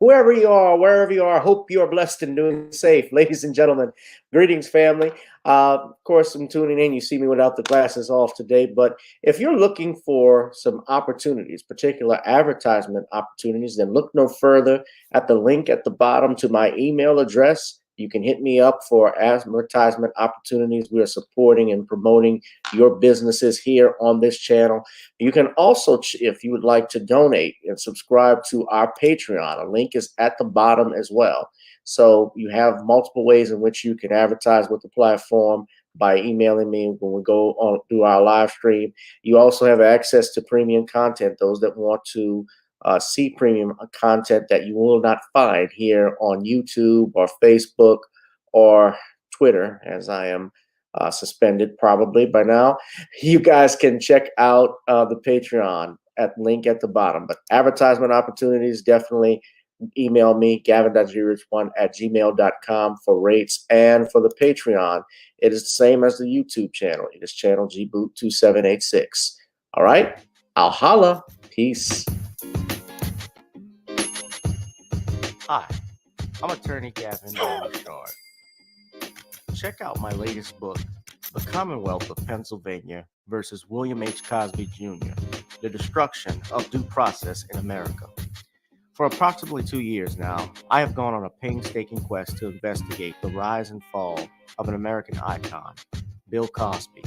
whoever you are, wherever you are, hope you are blessed and doing safe. Ladies and gentlemen, greetings, family. Of course, I'm tuning in. You see me without the glasses off today, but if you're looking for some opportunities, particular advertisement opportunities, then look no further at the link at the bottom to my email address. You can hit me up for advertisement opportunities. We are supporting and promoting your businesses here on this channel. You can also, if you would like to donate and subscribe to our Patreon, a link is at the bottom as well. So you have multiple ways in which you can advertise with the platform by emailing me when we go on through our live stream. You also have access to premium content, those that want to see premium content that you will not find here on YouTube or Facebook or Twitter, as I am suspended probably by now. You guys can check out the Patreon at link at the bottom. But advertisement opportunities, definitely email me, Gavin.Rich1@gmail.com for rates. And for the Patreon, it is the same as the YouTube channel. It is channel GBoot2786. All right, I'll holla. Peace. Hi, I'm attorney Gavin Richard. Check out my latest book, The Commonwealth of Pennsylvania versus William H. Cosby Jr., The Destruction of Due Process in America. For approximately 2 years now, I have gone on a painstaking quest to investigate the rise and fall of an American icon, Bill Cosby.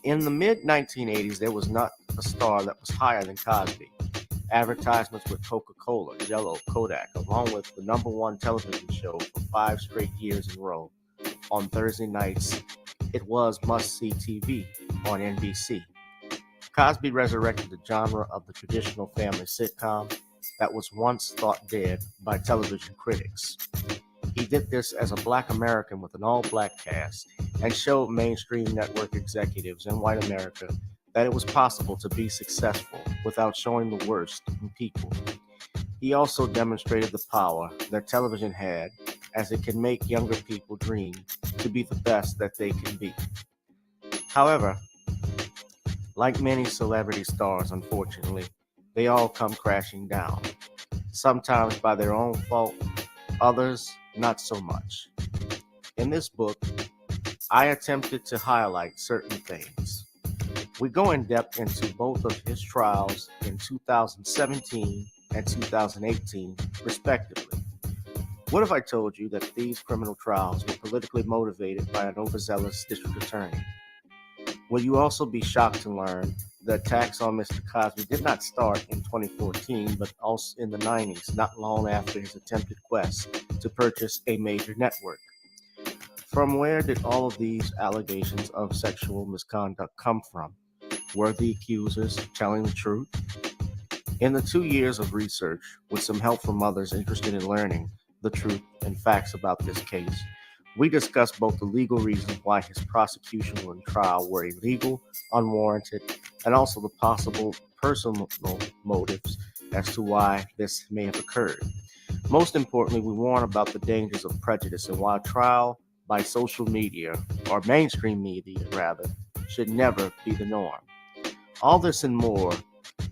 In the mid-1980s, there was not a star that was higher than Cosby. Advertisements with Coca-Cola, Jello, Kodak, along with the #1 television show for 5 straight years in a row. On Thursday nights, it was must-see TV on NBC. Cosby resurrected the genre of the traditional family sitcom that was once thought dead by television critics. He did this as a Black American with an all-Black cast and showed mainstream network executives in white America that it was possible to be successful without showing the worst in people. He also demonstrated the power that television had, as it can make younger people dream to be the best that they can be. However, like many celebrity stars, unfortunately, they all come crashing down, sometimes by their own fault, others not so much. In this book, I attempted to highlight certain things. We go in depth into both of his trials in 2017 and 2018, respectively. What if I told you that these criminal trials were politically motivated by an overzealous district attorney? Will you also be shocked to learn the attacks on Mr. Cosby did not start in 2014, but also in the 90s, not long after his attempted quest to purchase a major network? From where did all of these allegations of sexual misconduct come from? Were the accusers telling the truth? In the 2 years of research, with some help from others interested in learning the truth and facts about this case, we discussed both the legal reasons why his prosecution and trial were illegal, unwarranted, and also the possible personal motives as to why this may have occurred. Most importantly, we warn about the dangers of prejudice and why trial by social media, or mainstream media rather, should never be the norm. All this and more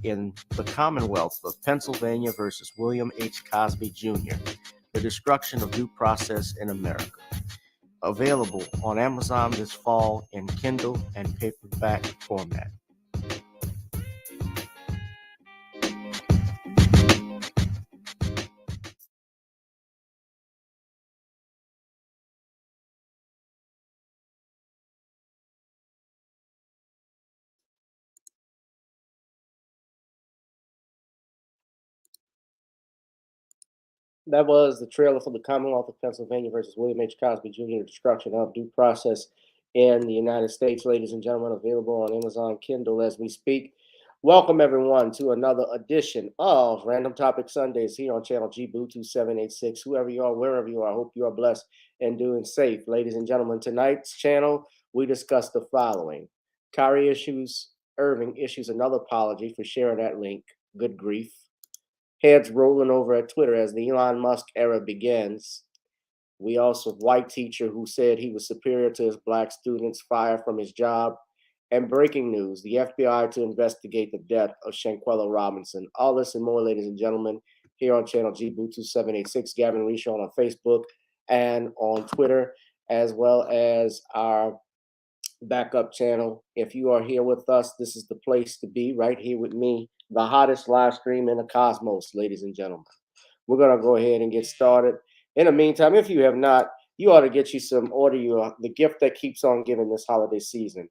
in The Commonwealth of Pennsylvania versus William H. Cosby Jr., The Destruction of Due Process in America. Available on Amazon this fall in Kindle and paperback format. That was the trailer for the Commonwealth of Pennsylvania versus William H. Cosby Jr., Destruction of Due Process in the United States, ladies and gentlemen, available on Amazon Kindle as we speak. Welcome, everyone, to another edition of Random Topic Sundays here on channel GBoot2786. Whoever you are, wherever you are, I hope you are blessed and doing safe. Ladies and gentlemen, tonight's channel, we discuss the following. Kyrie Irving issues another apology for sharing that link. Good grief. Heads rolling over at Twitter as the Elon Musk era begins. We also white teacher who said he was superior to his black students fired from his job. And breaking news, the FBI to investigate the death of Shanquella Robinson. All this and more, ladies and gentlemen, here on Channel G Bluetooth 786, Gavin Richard on Facebook and on Twitter, as well as our backup channel. If you are here with us, this is the place to be, right here with me, the hottest live stream in the cosmos, ladies and gentlemen. We're going to go ahead and get started. In the meantime, if you have not, you ought to get you some, order you the gift that keeps on giving this holiday season.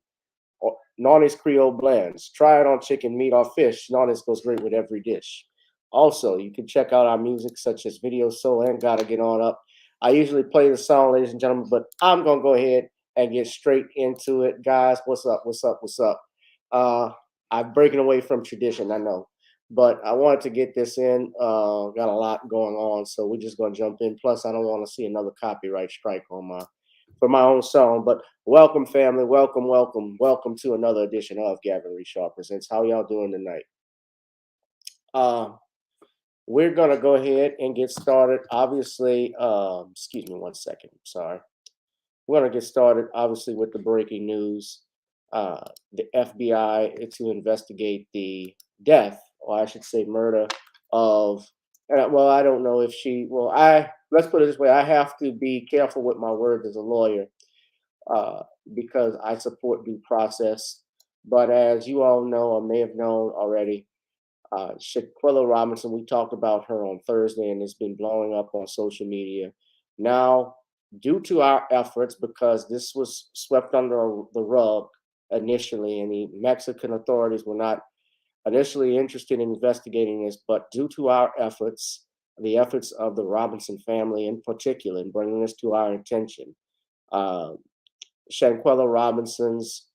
Nani's Creole Blends. Try it on chicken, meat, or fish. Nani's goes great with every dish. Also, you can check out our music such as Video Soul and Gotta Get On Up. I usually play the song, ladies and gentlemen, but I'm going to go ahead and get straight into it. Guys, what's up? What's up? What's up? I'm breaking away from tradition, I know, but I wanted to get this in. Got a lot going on, so we're just going to jump in. Plus, I don't want to see another copyright strike on for my own song. But welcome, family. Welcome, welcome, welcome to another edition of Gavin Richard Presents. How y'all doing tonight? We're going to go ahead and get started. Obviously, excuse me one second. Sorry. We're going to get started, obviously, with the breaking news. The FBI to investigate the death, or I should say murder, of, well, I don't know if she, let's put it this way. I have to be careful with my words as a lawyer because I support due process. But as you all know, or may have known already, Shanquella Robinson, we talked about her on Thursday, and it's been blowing up on social media. Now, due to our efforts, because this was swept under the rug initially, and the Mexican authorities were not initially interested in investigating this, but due to our efforts, the efforts of the Robinson family in particular, in bringing this to our attention, Shanquella Robinson's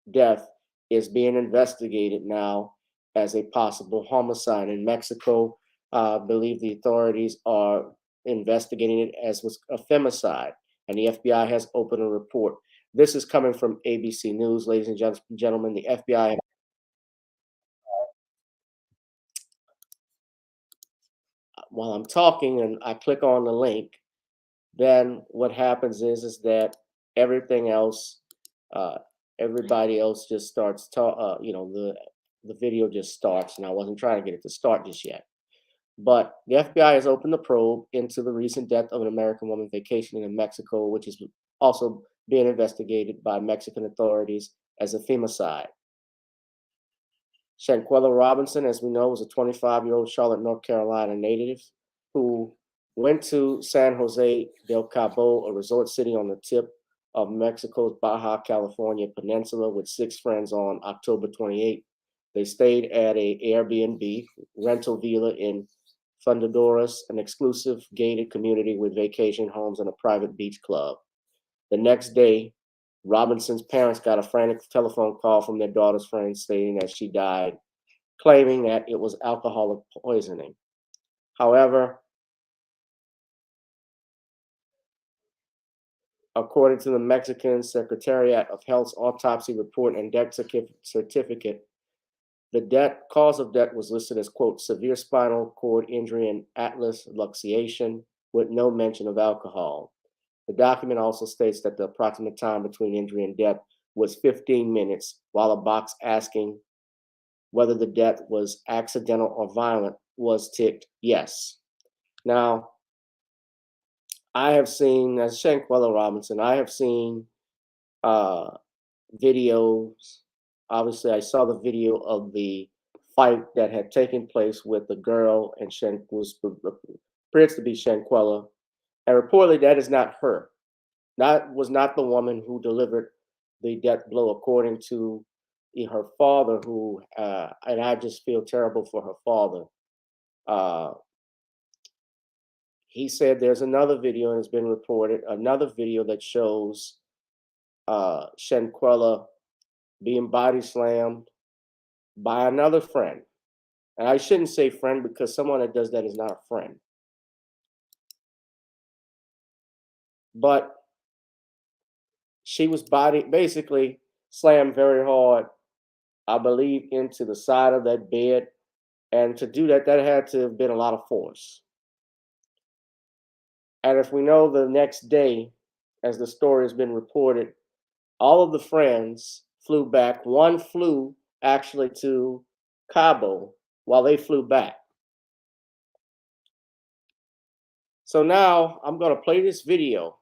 death is being investigated now as a possible homicide in Mexico. I believe the authorities are investigating it as was a femicide, and the FBI has opened a report. This is coming from ABC News, ladies and gentlemen. The FBI. While I'm talking and I click on the link, then what happens is that everything else, everybody else just starts the video just starts, and I wasn't trying to get it to start just yet. But the FBI has opened the probe into the recent death of an American woman vacationing in Mexico, which is also being investigated by Mexican authorities as a femicide. Shanquella Robinson, as we know, was a 25-year-old Charlotte, North Carolina native who went to San Jose del Cabo, a resort city on the tip of Mexico's Baja California peninsula, with 6 friends on October 28th. They stayed at a Airbnb rental villa in Fundadoras, an exclusive gated community with vacation homes and a private beach club. The next day, Robinson's parents got a frantic telephone call from their daughter's friend stating that she died, claiming that it was alcoholic poisoning. However, according to the Mexican Secretariat of Health's autopsy report and death certificate, the cause of death was listed as, quote, severe spinal cord injury and atlas luxation, with no mention of alcohol. The document also states that the approximate time between injury and death was 15 minutes, while a box asking whether the death was accidental or violent was ticked yes. Now, I have seen, as Shanquella Robinson, I have seen videos. Obviously, I saw the video of the fight that had taken place with the girl, and was appears to be Shanquella. And reportedly, that is not her. That was not the woman who delivered the death blow, according to her father, who, and I just feel terrible for her father. He said there's another video, and it's been reported, another video that shows Shanquella being body slammed by another friend. And I shouldn't say friend, because someone that does that is not a friend. But she was basically slammed very hard, I believe, into the side of that bed. And to do that, that had to have been a lot of force. And if we know, the next day, as the story has been reported, all of the friends flew back. One flew actually to Cabo while they flew back. So now I'm going to play this video.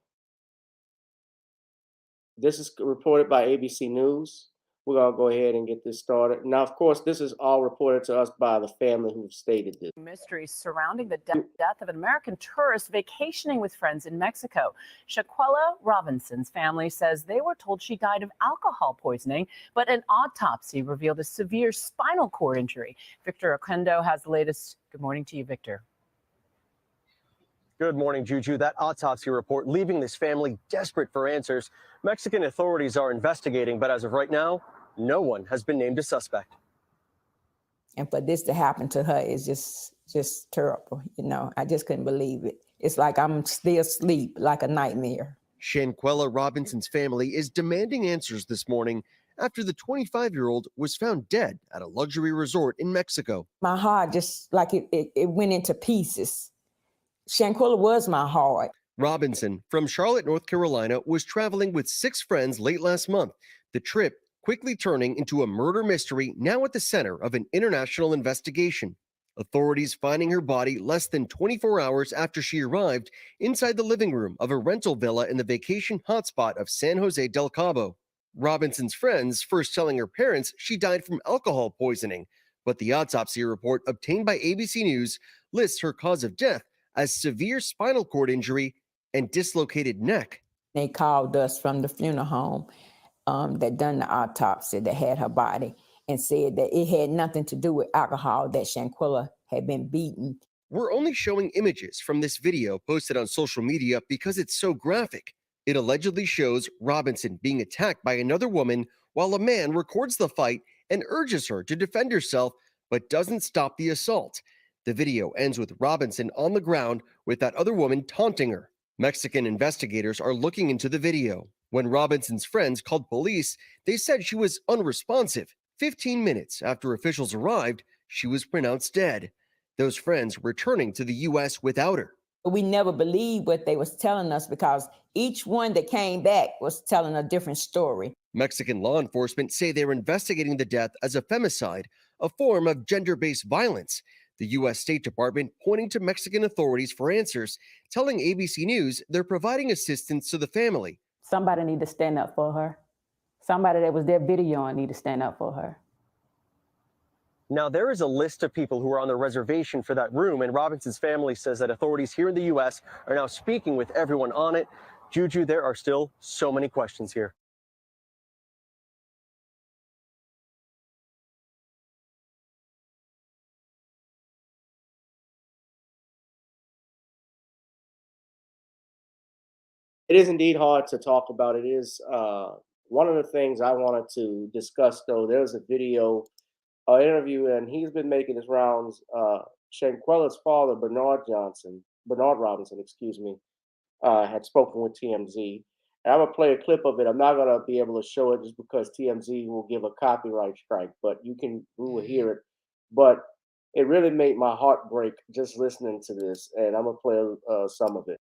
This is reported by ABC News. We're going to go ahead and get this started. Now, of course, this is all reported to us by the family who stated this. Mysteries surrounding the death of an American tourist vacationing with friends in Mexico. Shanquella Robinson's family says they were told she died of alcohol poisoning, but an autopsy revealed a severe spinal cord injury. Victor Oquendo has the latest. Good morning to you, Victor. Good morning, Juju. That autopsy report leaving this family desperate for answers. Mexican authorities are investigating, but as of right now, no one has been named a suspect. And for this to happen to her is just terrible. You know, I just couldn't believe it. It's like I'm still asleep, like a nightmare. Shanquella Robinson's family is demanding answers this morning after the 25-year-old was found dead at a luxury resort in Mexico. My heart just like it went into pieces. Shanquella was my heart. Robinson, from Charlotte, North Carolina, was traveling with 6 friends late last month. The trip quickly turning into a murder mystery now at the center of an international investigation. Authorities finding her body less than 24 hours after she arrived inside the living room of a rental villa in the vacation hotspot of San Jose del Cabo. Robinson's friends first telling her parents she died from alcohol poisoning, but the autopsy report obtained by ABC News lists her cause of death as severe spinal cord injury and dislocated neck. They called us from the funeral home that done the autopsy that had her body and said that it had nothing to do with alcohol, that Shanquella had been beaten. We're only showing images from this video posted on social media because it's so graphic. It allegedly shows Robinson being attacked by another woman while a man records the fight and urges her to defend herself, but doesn't stop the assault. The video ends with Robinson on the ground with that other woman taunting her. Mexican investigators are looking into the video. When Robinson's friends called police, they said she was unresponsive. 15 minutes after officials arrived, she was pronounced dead. Those friends returning to the U.S. without her. We never believed what they was telling us because each one that came back was telling a different story. Mexican law enforcement say they're investigating the death as a femicide, a form of gender-based violence. The U.S. State Department pointing to Mexican authorities for answers, telling ABC News they're providing assistance to the family. Somebody need to stand up for her. Somebody that was there videoing need to stand up for her. Now, there is a list of people who are on the reservation for that room, and Robinson's family says that authorities here in the U.S. are now speaking with everyone on it. Juju, there are still so many questions here. It is indeed hard to talk about. It is one of the things I wanted to discuss, though. There's a video interview, and he's been making his rounds. Shanquella's father, Bernard Robinson, excuse me, had spoken with TMZ. And I'm gonna play a clip of it. I'm not gonna be able to show it just because TMZ will give a copyright strike, but we will hear it. But it really made my heart break just listening to this, and I'm gonna play some of it.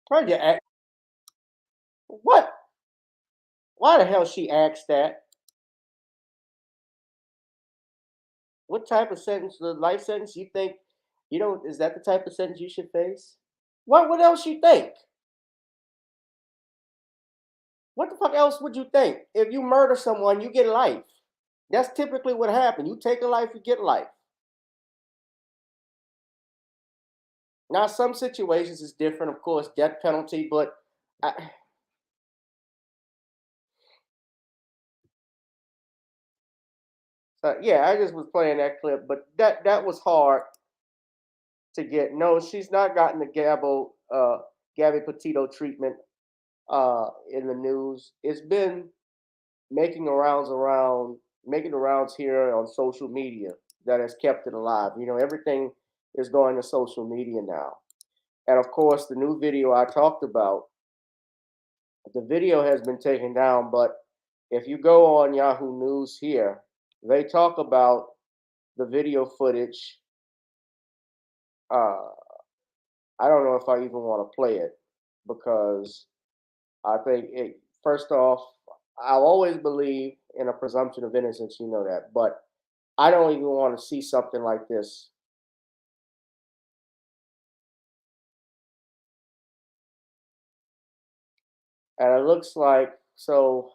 Why'd you ask? What? Why the hell she asked that? What type of sentence? The life sentence? You think? You know? Is that the type of sentence you should face? What else you think? What the fuck else would you think? If you murder someone, you get life. That's typically what happens. You take a life, you get life. Now, some situations is different, of course, death penalty, but yeah, I just was playing that clip, but that was hard to get. No, she's not gotten the Gabby Petito treatment in the news. It's been making the rounds here on social media that has kept it alive. You know, everything is going to social media now. And of course, the new video I talked about, the video has been taken down, but if you go on Yahoo News here, they talk about the video footage. Uh, I don't know if I even want to play it because I think it, first off, I'll always believe in a presumption of innocence, you know that, but I don't even want to see something like this. And it looks like, so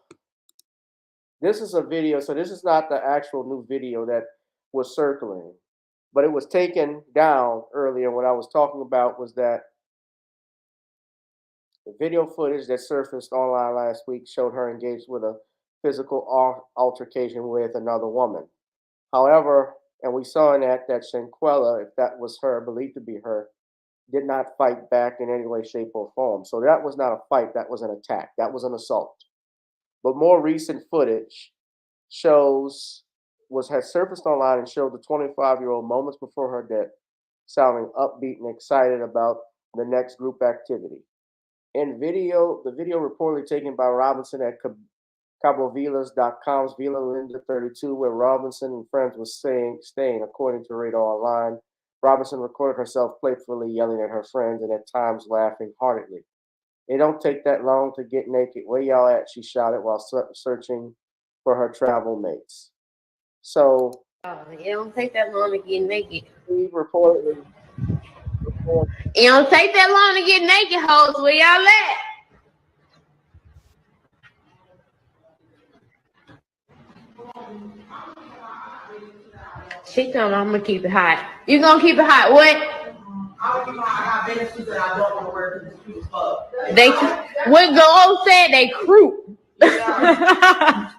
this is a video, so this is not the actual new video that was circling, but it was taken down earlier. What I was talking about was that the video footage that surfaced online last week showed her engaged with a physical altercation with another woman. However, and we saw in that Shanquella, if that was her, believed to be her, did not fight back in any way, shape, or form. So that was not a fight, that was an attack, that was an assault. But more recent footage has surfaced online and showed the 25-year-old moments before her death, sounding upbeat and excited about the next group activity. In video, the video reportedly taken by Robinson at CaboVillas.com's Villa Linda 32, where Robinson and friends were staying, according to Radar Online. Robinson recorded herself playfully yelling at her friends and at times laughing heartedly. It don't take that long to get naked. Where y'all at? She shouted while searching for her travel mates. So it don't take that long to get naked. he reportedly. It don't take that long to get naked, hoes. Where y'all at? She told me I'm gonna keep it hot. You gonna keep it hot? What? I'm gonna keep it hot. I got businesses that I don't want to wear because it's cute as fuck. They what Go said they croup. Yeah.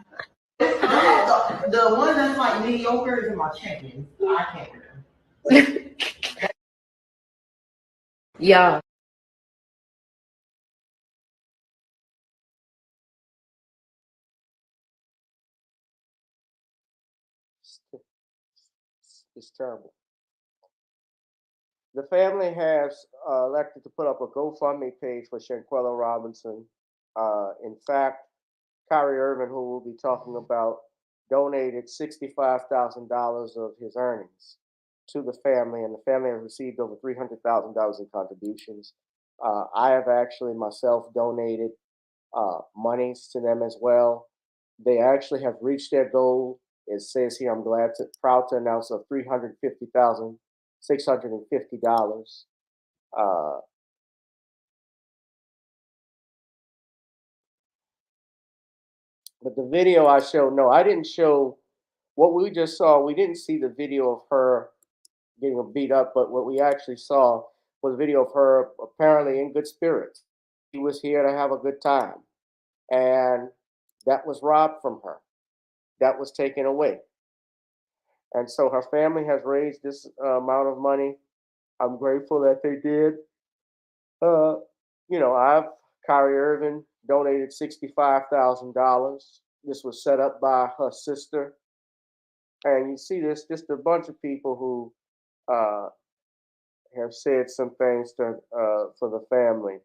The one that's like mediocre is in my champion. I can't wear them. Yeah. It's terrible. The family has elected to put up a GoFundMe page for Shanquella Robinson. In fact, Kyrie Irving, who we'll be talking about, donated $65,000 of his earnings to the family, and the family has received over $300,000 in contributions. I have actually myself donated monies to them as well. They actually have reached their goal. It says here, I'm proud to announce of $350,650. But the video I showed, no, I didn't show what we just saw. We didn't see the video of her getting beat up, but what we actually saw was a video of her apparently in good spirits. She was here to have a good time, and that was robbed from her. That was taken away. And so her family has raised this amount of money. I'm grateful that they did. Kyrie Irving donated $65,000. This was set up by her sister. And you see this, just a bunch of people who have said some things for the family.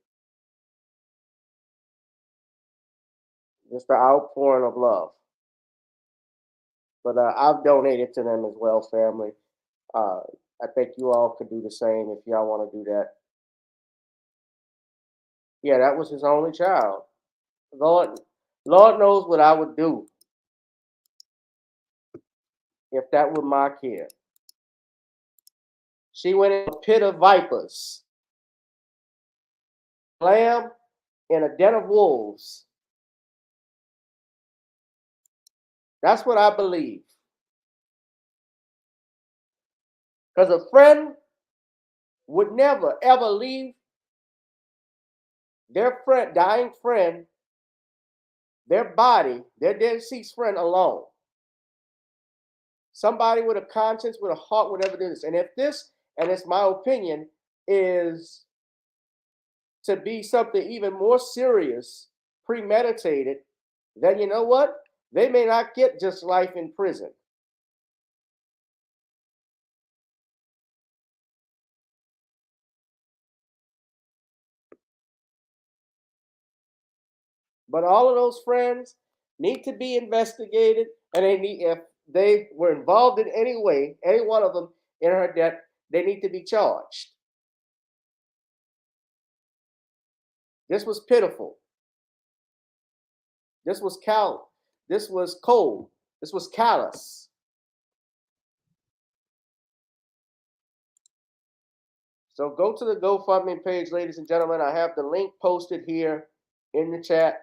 Just the outpouring of love. But I've donated to them as well, family. I think you all could do the same if y'all want to do that. Yeah, that was his only child. Lord knows what I would do if that were my kid. She went in a pit of vipers, lamb in a den of wolves. That's what I believe. Because a friend would never, ever leave their dying friend, their body, their deceased friend alone. Somebody with a conscience, with a heart, whatever it is. And if this, and it's my opinion, is to be something even more serious, premeditated, then you know what? They may not get just life in prison. But all of those friends need to be investigated, and they need, if they were involved in any way, any one of them in her death, they need to be charged. This was pitiful. This was This was cold. This was callous. So go to the GoFundMe page, ladies and gentlemen. I have the link posted here in the chat.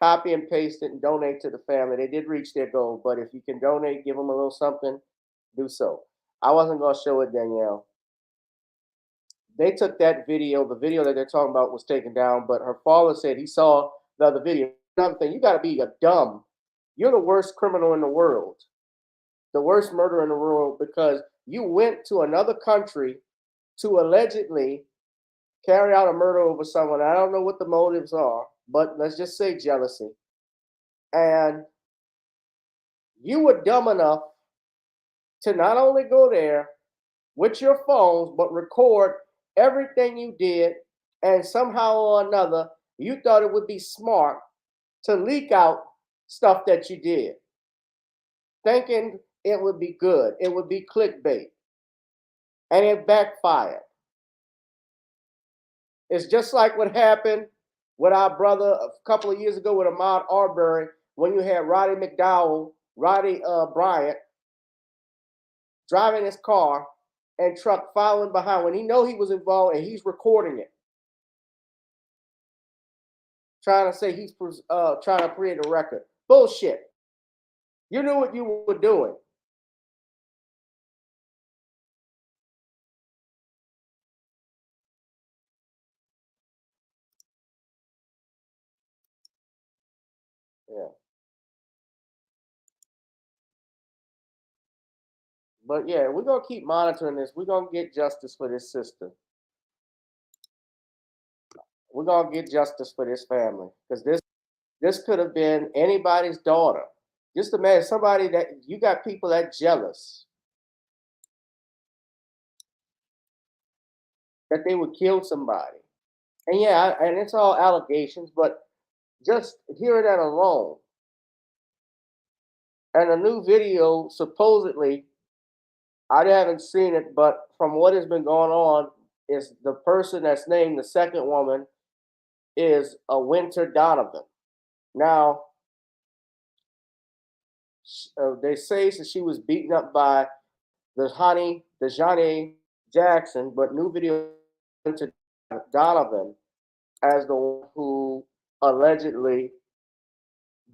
Copy and paste it and donate to the family. They did reach their goal, but if you can donate, give them a little something, do so. I wasn't going to show it, Danielle. They took that video, the video that they're talking about was taken down, but her father said he saw the other video. Another thing, you got to be a dumb. You're the worst criminal in the world, the worst murderer in the world, because you went to another country to allegedly carry out a murder over someone. I don't know what the motives are, but let's just say jealousy. And you were dumb enough to not only go there with your phones, but record everything you did. And somehow or another, you thought it would be smart to leak out stuff that you did, thinking it would be good. It would be clickbait. And it backfired. It's just like what happened with our brother a couple of years ago with Ahmaud Arbery, when you had Roddy Bryant driving his car and truck following behind when he know he was involved and he's recording it, trying to say he's trying to create a record. Bullshit. You knew what you were doing. Yeah. But yeah, we're going to keep monitoring this. We're going to get justice for this sister. We're going to get justice for this family, because this could have been anybody's daughter. Just imagine somebody that you got people that jealous that they would kill somebody. And yeah, and it's all allegations, but just hearing that alone. And a new video, supposedly, I haven't seen it, but from what has been going on, is the person that's named the second woman is a Winter Donovan. Now, they say that she was beaten up by Johnny Jackson, but new video to Donovan as the one who allegedly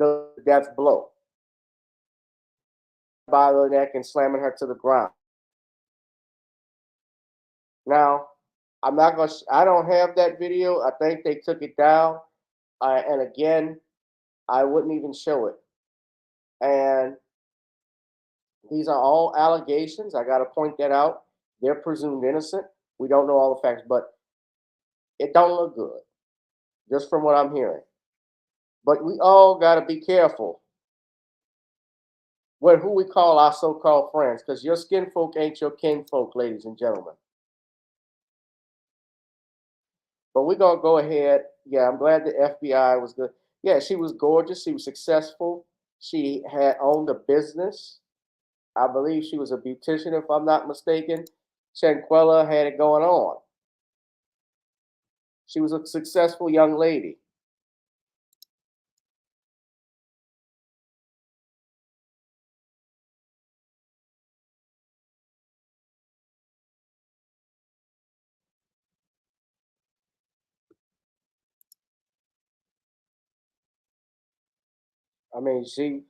the death blow by the neck and slamming her to the ground. Now, I'm not gonna. I don't have that video. I think they took it down. And again, I wouldn't even show it. And these are all allegations. I got to point that out. They're presumed innocent. We don't know all the facts, but it don't look good, just from what I'm hearing. But we all got to be careful with who we call our so-called friends, because your skin folk ain't your kin folk, ladies and gentlemen. But we're going to go ahead. Yeah, I'm glad the FBI was good. Yeah, she was gorgeous. She was successful. She had owned a business. I believe she was a beautician, if I'm not mistaken. Shanquella had it going on. She was a successful young lady. I mean, she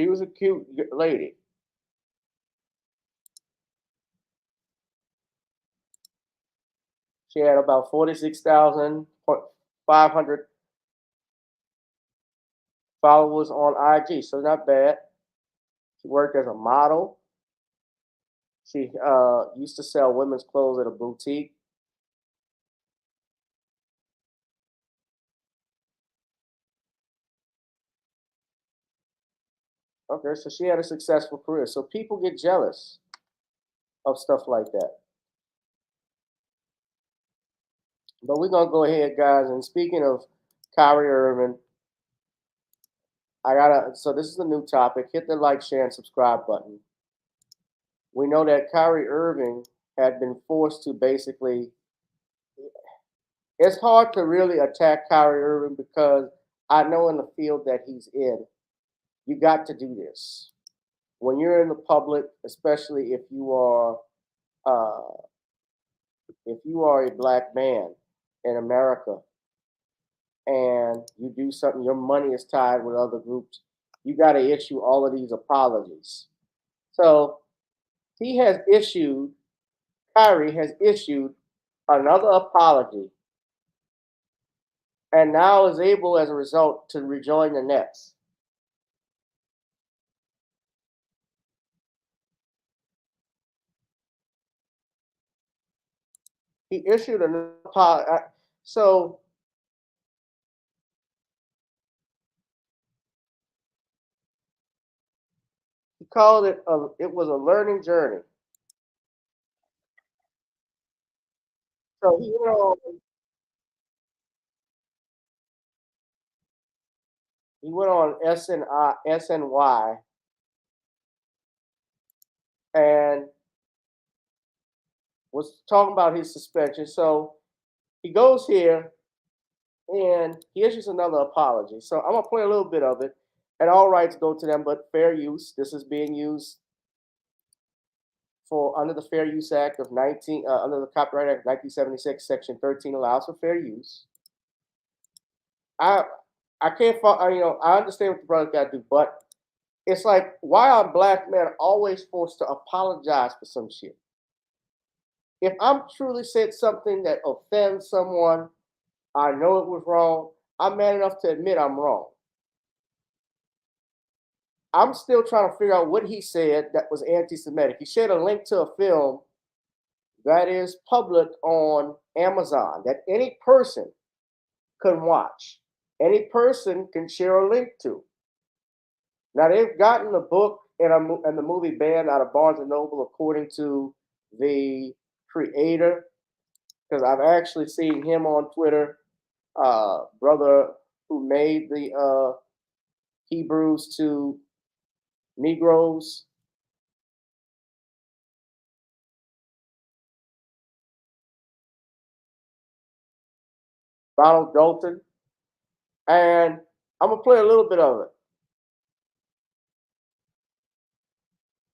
was a cute lady. She had about 46,500 followers on IG, so not bad. She worked as a model. She used to sell women's clothes at a boutique. Okay, so she had a successful career. So people get jealous of stuff like that. But we're gonna go ahead, guys. And speaking of Kyrie Irving, so this is the new topic. Hit the like, share, and subscribe button. We know that Kyrie Irving had been forced to basically, it's hard to really attack Kyrie Irving because I know in the field that he's in, you got to do this. When you're in the public, especially if you are a black man in America and you do something, your money is tied with other groups, you got to issue all of these apologies. So Kyrie has issued another apology and now is able, as a result, to rejoin the Nets. He issued another apology. So he called it it was a learning journey. So he went on SNY and was talking about his suspension. So he goes here and he issues another apology. So I'm gonna play a little bit of it, and all rights go to them, but fair use. This is being used for under the Fair Use Act of under the Copyright Act of 1976, Section 13 allows for fair use. I can't, I understand what the brother got to do, but it's like, why are black men always forced to apologize for some shit? If I'm truly said something that offends someone, I know it was wrong, I'm man enough to admit I'm wrong. I'm still trying to figure out what he said that was anti-Semitic. He shared a link to a film that is public on Amazon that any person can watch. Any person can share a link to. Now, they've gotten the book and the movie banned out of Barnes & Noble, according to the creator, because I've actually seen him on Twitter, brother who made the Hebrews to Negroes. Donald Dalton. And I'm going to play a little bit of it.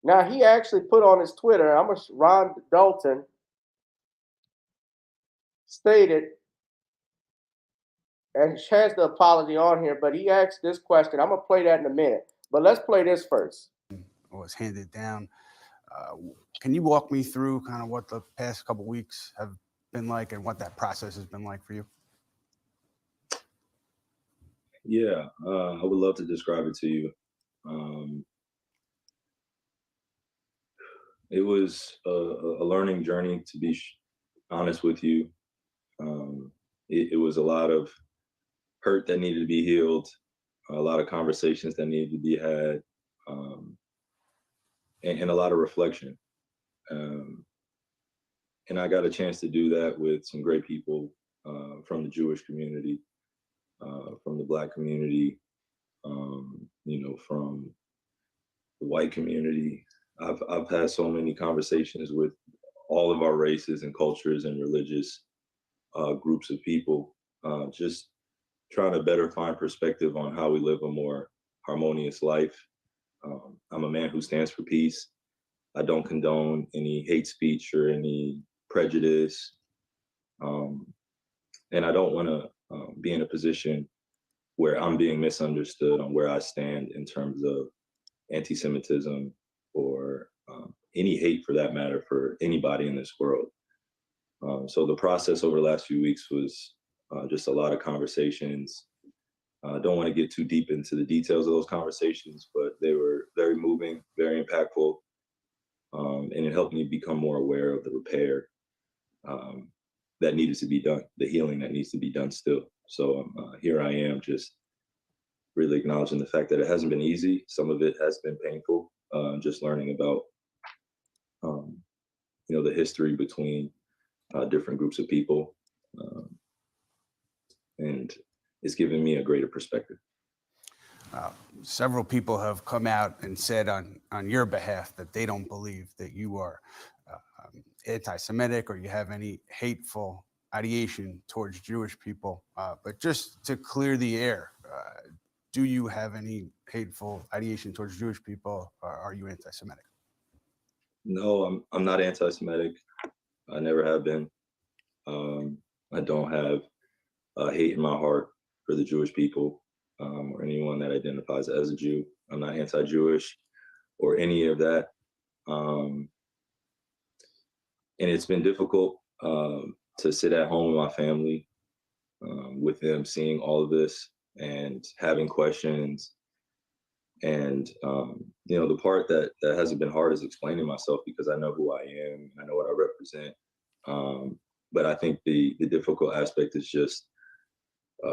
Now, he actually put on his Twitter, Ron Dalton stated, and he has the apology on here, but he asked this question. I'm going to play that in a minute. But let's play this first. Was handed down. Can you walk me through kind of what the past couple weeks have been like and what that process has been like for you? Yeah, I would love to describe it to you. It was a learning journey, to be honest with you. It was a lot of hurt that needed to be healed, a lot of conversations that needed to be had, and a lot of reflection. And I got a chance to do that with some great people from the Jewish community, from the Black community, from the white community. I've had so many conversations with all of our races and cultures and religious groups of people, just trying to better find perspective on how we live a more harmonious life. I'm a man who stands for peace. I don't condone any hate speech or any prejudice. And I don't want to be in a position where I'm being misunderstood on where I stand in terms of anti-Semitism or any hate for that matter for anybody in this world. So the process over the last few weeks was just a lot of conversations. I don't want to get too deep into the details of those conversations, but they were very moving, very impactful, and it helped me become more aware of the repair that needed to be done, the healing that needs to be done still. So here I am, just really acknowledging the fact that it hasn't been easy. Some of it has been painful, just learning about, the history between different groups of people. And it's given me a greater perspective. Several people have come out and said on your behalf that they don't believe that you are anti-Semitic or you have any hateful ideation towards Jewish people. But just to clear the air, do you have any hateful ideation towards Jewish people, or are you anti-Semitic? No, I'm not anti-Semitic. I never have been. I don't have hate in my heart for the Jewish people or anyone that identifies as a Jew. I'm not anti-Jewish or any of that. And it's been difficult to sit at home with my family, with them seeing all of this and having questions. And, the part that hasn't been hard is explaining myself because I know who I am, I know what I represent. But I think the difficult aspect is just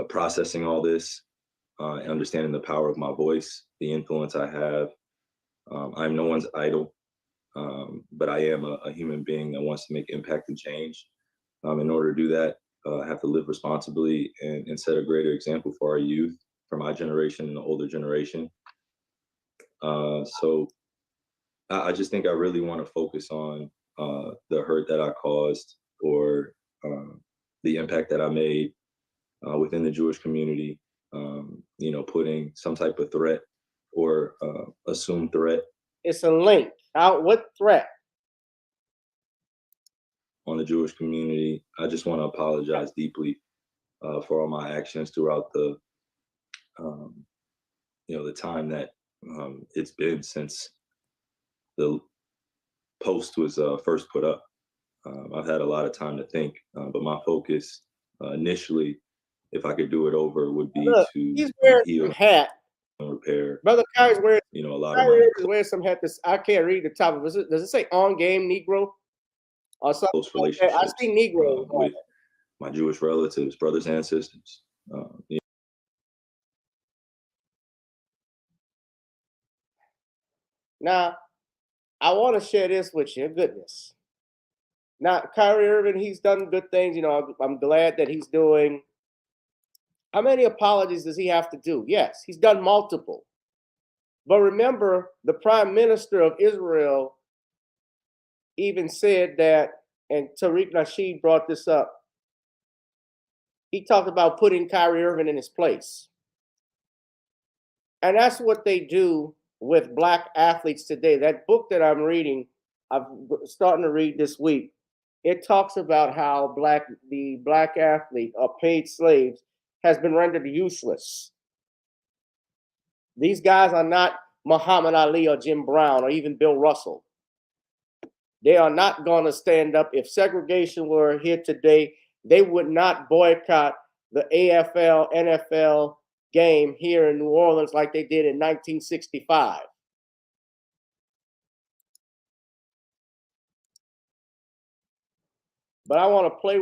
processing all this, understanding the power of my voice, the influence I have. I'm no one's idol, but I am a human being that wants to make impact and change. In order to do that, I have to live responsibly and set a greater example for our youth, for my generation and the older generation. So I just think I really want to focus on the hurt that I caused or the impact that I made within the Jewish community, putting some type of threat or assumed threat. It's a link. What threat? On the Jewish community. I just want to apologize deeply for all my actions throughout the time that it's been since the post was first put up. I've had a lot of time to think, but my focus initially, if I could do it over, would be to he's wearing heal some hat. And repair. Brother Kyrie's wearing a lot Kyrie of is wearing some hat. I can't read the top of it. Does it say on game Negro or something? Close relationships I see Negro with my Jewish relatives, brothers and sisters. Now, I want to share this with you. Goodness. Now, Kyrie Irving, he's done good things. I'm glad that he's doing. How many apologies does he have to do? Yes, he's done multiple. But remember, the Prime Minister of Israel even said that, and Tariq Nasheed brought this up. He talked about putting Kyrie Irving in his place. And that's what they do with black athletes today. That book that I'm reading, I'm starting to read this week. It talks about how the black athlete or paid slaves has been rendered useless. These guys are not Muhammad Ali or Jim Brown or even Bill Russell. They are not going to stand up. If segregation were here today, they would not boycott the AFL, NFL game here in New Orleans like they did in 1965. But I want to play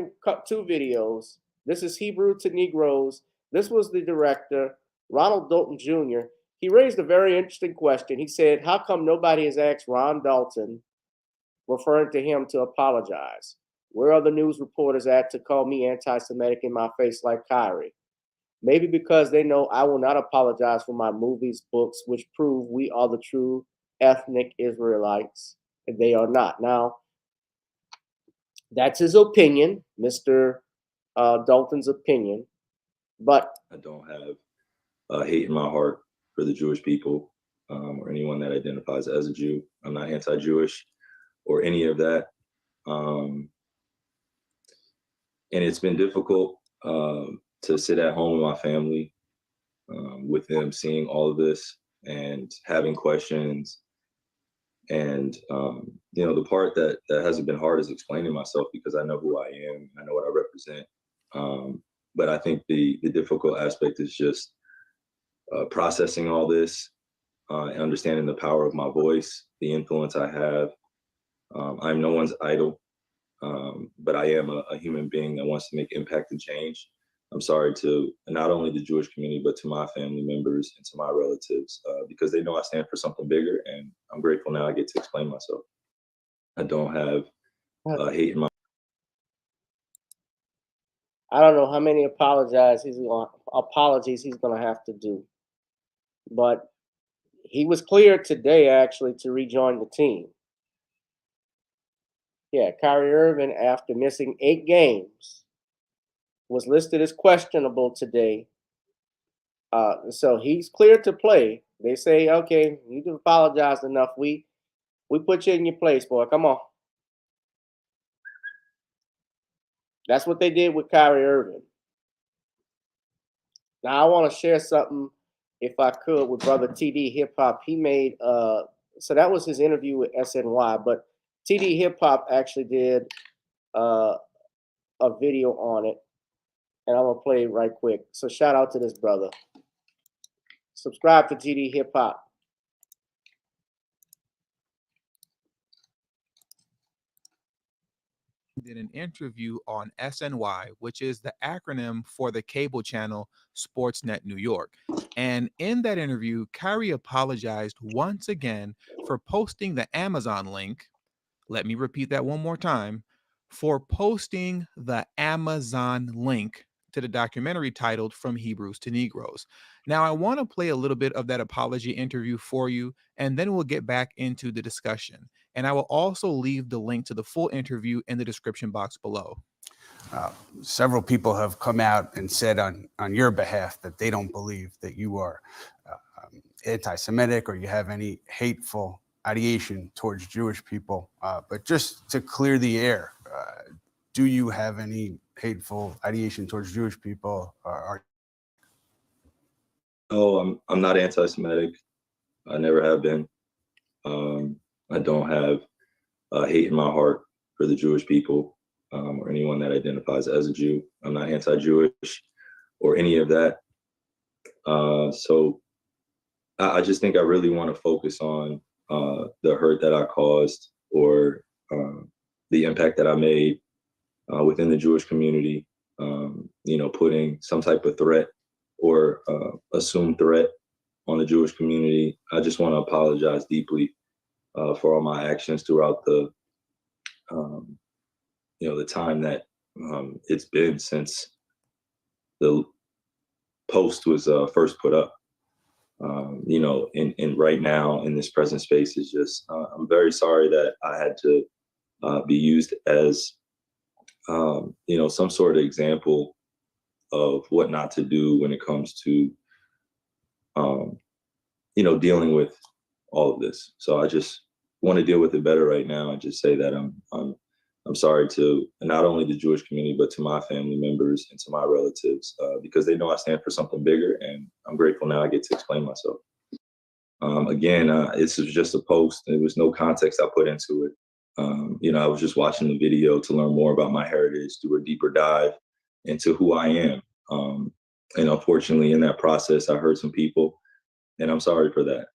two videos. This is Hebrew to Negroes. This was the director, Ronald Dalton Jr. He raised a very interesting question. He said, how come nobody has asked Ron Dalton, referring to him, to apologize? Where are the news reporters at to call me anti-Semitic in my face like Kyrie? Maybe because they know I will not apologize for my movies, books, which prove we are the true ethnic Israelites, and they are not. Now, that's his opinion, Mr. Dalton's opinion, but I don't have hate in my heart for the Jewish people or anyone that identifies as a Jew. I'm not anti-Jewish or any of that. And it's been difficult to sit at home with my family, with them seeing all of this and having questions. And the part that hasn't been hard is explaining myself, because I know who I am, I know what I represent. But I think the difficult aspect is just processing all this, and understanding the power of my voice, the influence I have. I'm no one's idol, but I am a human being that wants to make impact and change. I'm sorry to not only the Jewish community, but to my family members and to my relatives, because they know I stand for something bigger, and I'm grateful now I get to explain myself. I don't have hate in my. I don't know how many apologies he's going to have to do. But he was cleared today, actually, to rejoin the team. Yeah, Kyrie Irving, after missing 8 games, was listed as questionable today. So he's cleared to play. They say, okay, you've apologized enough. We put you in your place, boy. Come on. That's what they did with Kyrie Irving. Now I want to share something, if I could, with Brother TD Hip Hop. He made so that was his interview with SNY, but TD Hip Hop actually did a video on it, and I'm gonna play it right quick. So shout out to this brother. Subscribe to TD Hip Hop. Did an interview on SNY, which is the acronym for the cable channel Sportsnet New York. And in that interview, Kyrie apologized once again for posting the Amazon link. Let me repeat that one more time. For posting the Amazon link to the documentary titled From Hebrews to Negroes. Now, I want to play a little bit of that apology interview for you, and then we'll get back into the discussion. And I will also leave the link to the full interview in the description box below. Several people have come out and said on your behalf that they don't believe that you are anti-Semitic or you have any hateful ideation towards Jewish people. But just to clear the air, do you have any hateful ideation towards Jewish people? No, I'm not anti-Semitic. I never have been. I don't have hate in my heart for the Jewish people or anyone that identifies as a Jew. I'm not anti-Jewish or any of that. So I just think I really want to focus on the hurt that I caused, or the impact that I made within the Jewish community. Putting some type of threat or assumed threat on the Jewish community. I just want to apologize deeply for all my actions throughout the time that it's been since the post was first put up. And right now in this present space is just, I'm very sorry that I had to be used as, some sort of example of what not to do when it comes to, dealing with all of this. So I just want to deal with it better right now and just say that I'm sorry to not only the Jewish community, but to my family members and to my relatives, because they know I stand for something bigger, and I'm grateful now I get to explain myself. Again, this was just a post. There was no context I put into it. I was just watching the video to learn more about my heritage, do a deeper dive into who I am. And unfortunately, in that process, I hurt some people, and I'm sorry for that.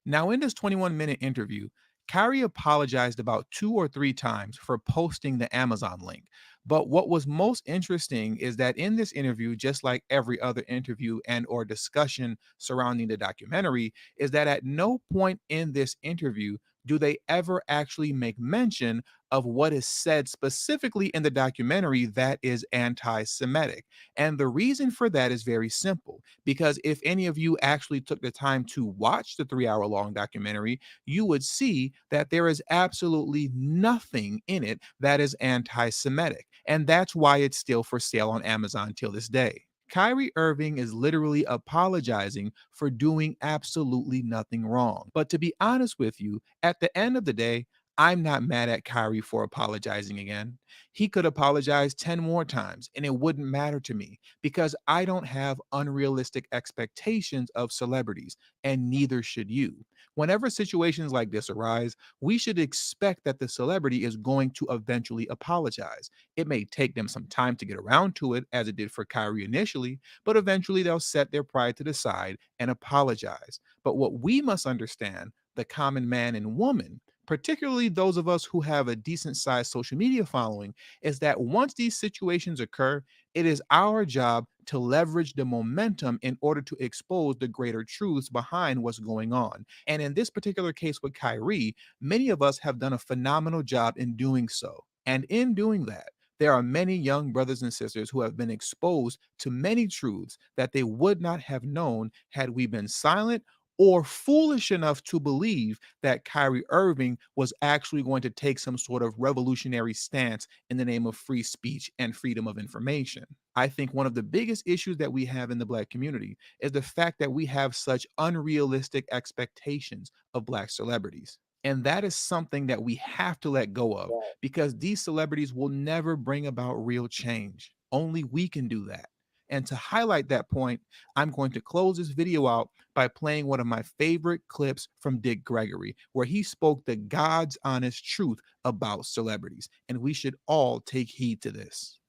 Now, in this 21-minute interview, Kyrie apologized about 2 or 3 times for posting the Amazon link. But what was most interesting is that in this interview, just like every other interview and or discussion surrounding the documentary, is that at no point in this interview do they ever actually make mention of what is said specifically in the documentary that is anti-Semitic. And the reason for that is very simple, because if any of you actually took the time to watch the 3-hour long documentary, you would see that there is absolutely nothing in it that is anti-Semitic. And that's why it's still for sale on Amazon till this day. Kyrie Irving is literally apologizing for doing absolutely nothing wrong. But to be honest with you, at the end of the day, I'm not mad at Kyrie for apologizing again. He could apologize 10 more times and it wouldn't matter to me because I don't have unrealistic expectations of celebrities, and neither should you. Whenever situations like this arise, we should expect that the celebrity is going to eventually apologize. It may take them some time to get around to it, as it did for Kyrie initially, but eventually they'll set their pride to the side and apologize. But what we must understand, the common man and woman, particularly those of us who have a decent sized social media following, is that once these situations occur, it is our job to leverage the momentum in order to expose the greater truths behind what's going on. And in this particular case with Kyrie, many of us have done a phenomenal job in doing so. And in doing that, there are many young brothers and sisters who have been exposed to many truths that they would not have known had we been silent or foolish enough to believe that Kyrie Irving was actually going to take some sort of revolutionary stance in the name of free speech and freedom of information. I think one of the biggest issues that we have in the Black community is the fact that we have such unrealistic expectations of Black celebrities. And that is something that we have to let go of, because these celebrities will never bring about real change. Only we can do that. And to highlight that point, I'm going to close this video out by playing one of my favorite clips from Dick Gregory, where he spoke the God's honest truth about celebrities. And we should all take heed to this.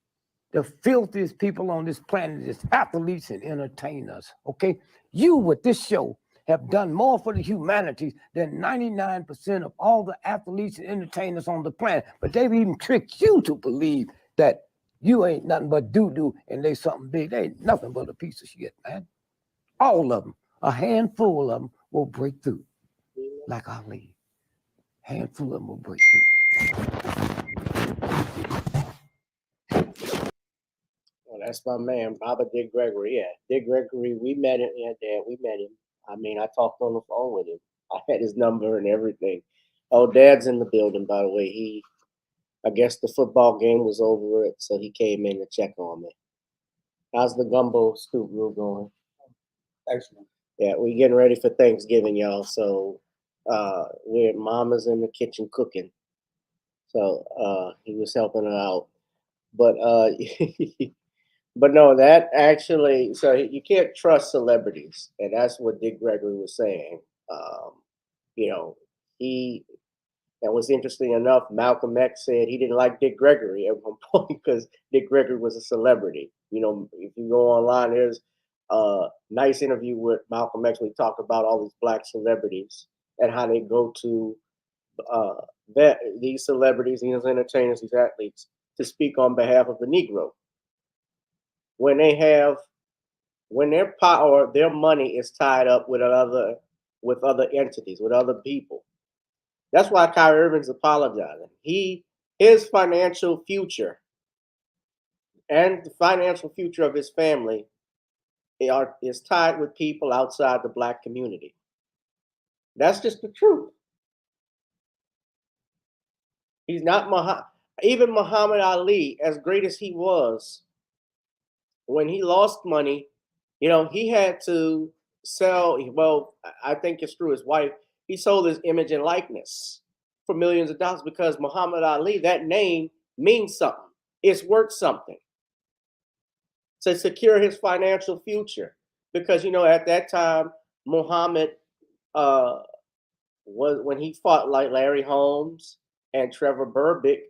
The filthiest people on this planet is athletes and entertainers, okay? You, with this show, have done more for the humanities than 99% of all the athletes and entertainers on the planet. But they've even tricked you to believe that you ain't nothing but doo-doo and they something big. They ain't nothing but a piece of shit, man. All of them, a handful of them will break through, like Ali. Handful of them will break through. Well, that's my man, Baba Dick Gregory. Yeah, Dick Gregory, we met him. Yeah, Dad, we met him. I mean, I talked on the phone with him. I had his number and everything. Oh, Dad's in the building, by the way. I guess the football game was over, so he came in to check on me. How's the gumbo scoop room going? Excellent. Yeah, we're getting ready for Thanksgiving, y'all. So Mama's in the kitchen cooking. So he was helping her out. But but no, that actually, so you can't trust celebrities, and that's what Dick Gregory was saying. You know, and what's interesting enough, Malcolm X said he didn't like Dick Gregory at one point because Dick Gregory was a celebrity. You know, if you go online, there's a nice interview with Malcolm X when he talked about all these Black celebrities and how they go to these celebrities, these entertainers, these athletes to speak on behalf of the Negro. When their power, their money is tied up with other entities, with other people. That's why Kyrie Irving's apologizing. His financial future and the financial future of his family is tied with people outside the Black community. That's just the truth. He's not even Muhammad Ali, as great as he was, when he lost money, you know, he had to sell. Well, I think it's through his wife. He sold his image and likeness for millions of dollars because Muhammad Ali, that name means something. It's worth something to secure his financial future. Because, you know, at that time, Muhammad was, when he fought like Larry Holmes and Trevor Burbick,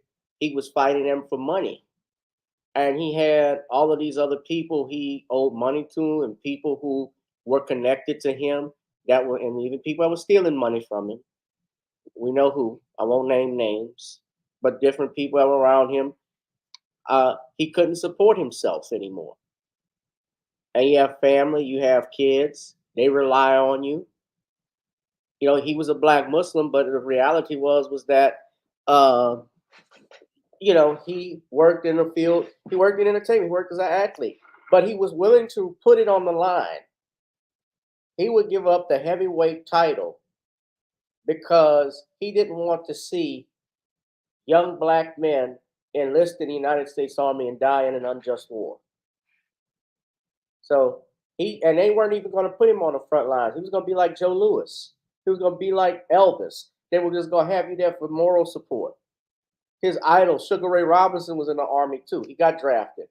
he was fighting them for money. And he had all of these other people he owed money to, and people who were connected to him and even people that were stealing money from him. We know who. I won't name names, but different people that were around him. He couldn't support himself anymore. And you have family, you have kids. They rely on you. You know, he was a black Muslim, but the reality was that you know, he worked in the field, he worked in entertainment, he worked as an athlete, but he was willing to put it on the line. He would give up the heavyweight title because he didn't want to see young black men enlist in the United States Army and die in an unjust war. So they weren't even going to put him on the front lines. He was going to be like Joe Louis. He was going to be like Elvis. They were just going to have you there for moral support. His idol, Sugar Ray Robinson, was in the Army too. He got drafted.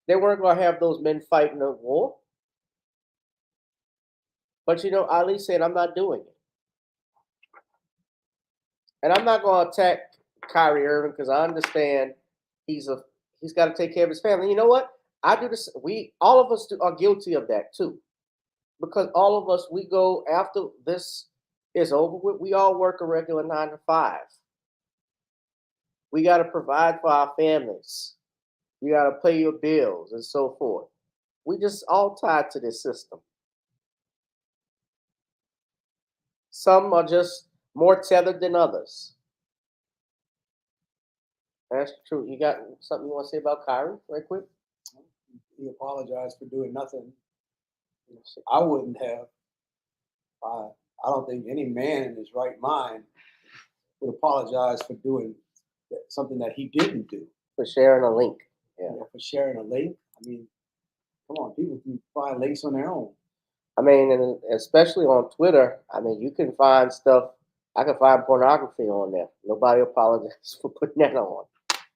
They weren't going to have those men fighting the war. But you know, Ali said, I'm not doing it. And I'm not going to attack Kyrie Irving because I understand he's got to take care of his family. You know what? I do this. All of us are guilty of that too, because all of us, we go after this is over with. We all work a regular 9 to 5. We got to provide for our families. You got to pay your bills and so forth. We just all tied to this system. Some are just more tethered than others. That's true. You got something you want to say about Kyrie right quick? He apologized for doing nothing. I wouldn't have. I don't think any man in his right mind would apologize for doing something that he didn't do. For sharing a link. Yeah, for sharing a link. I mean, come on, people can find links on their own. I mean, and especially on Twitter, I mean, you can find stuff. I can find pornography on there. Nobody apologizes for putting that on.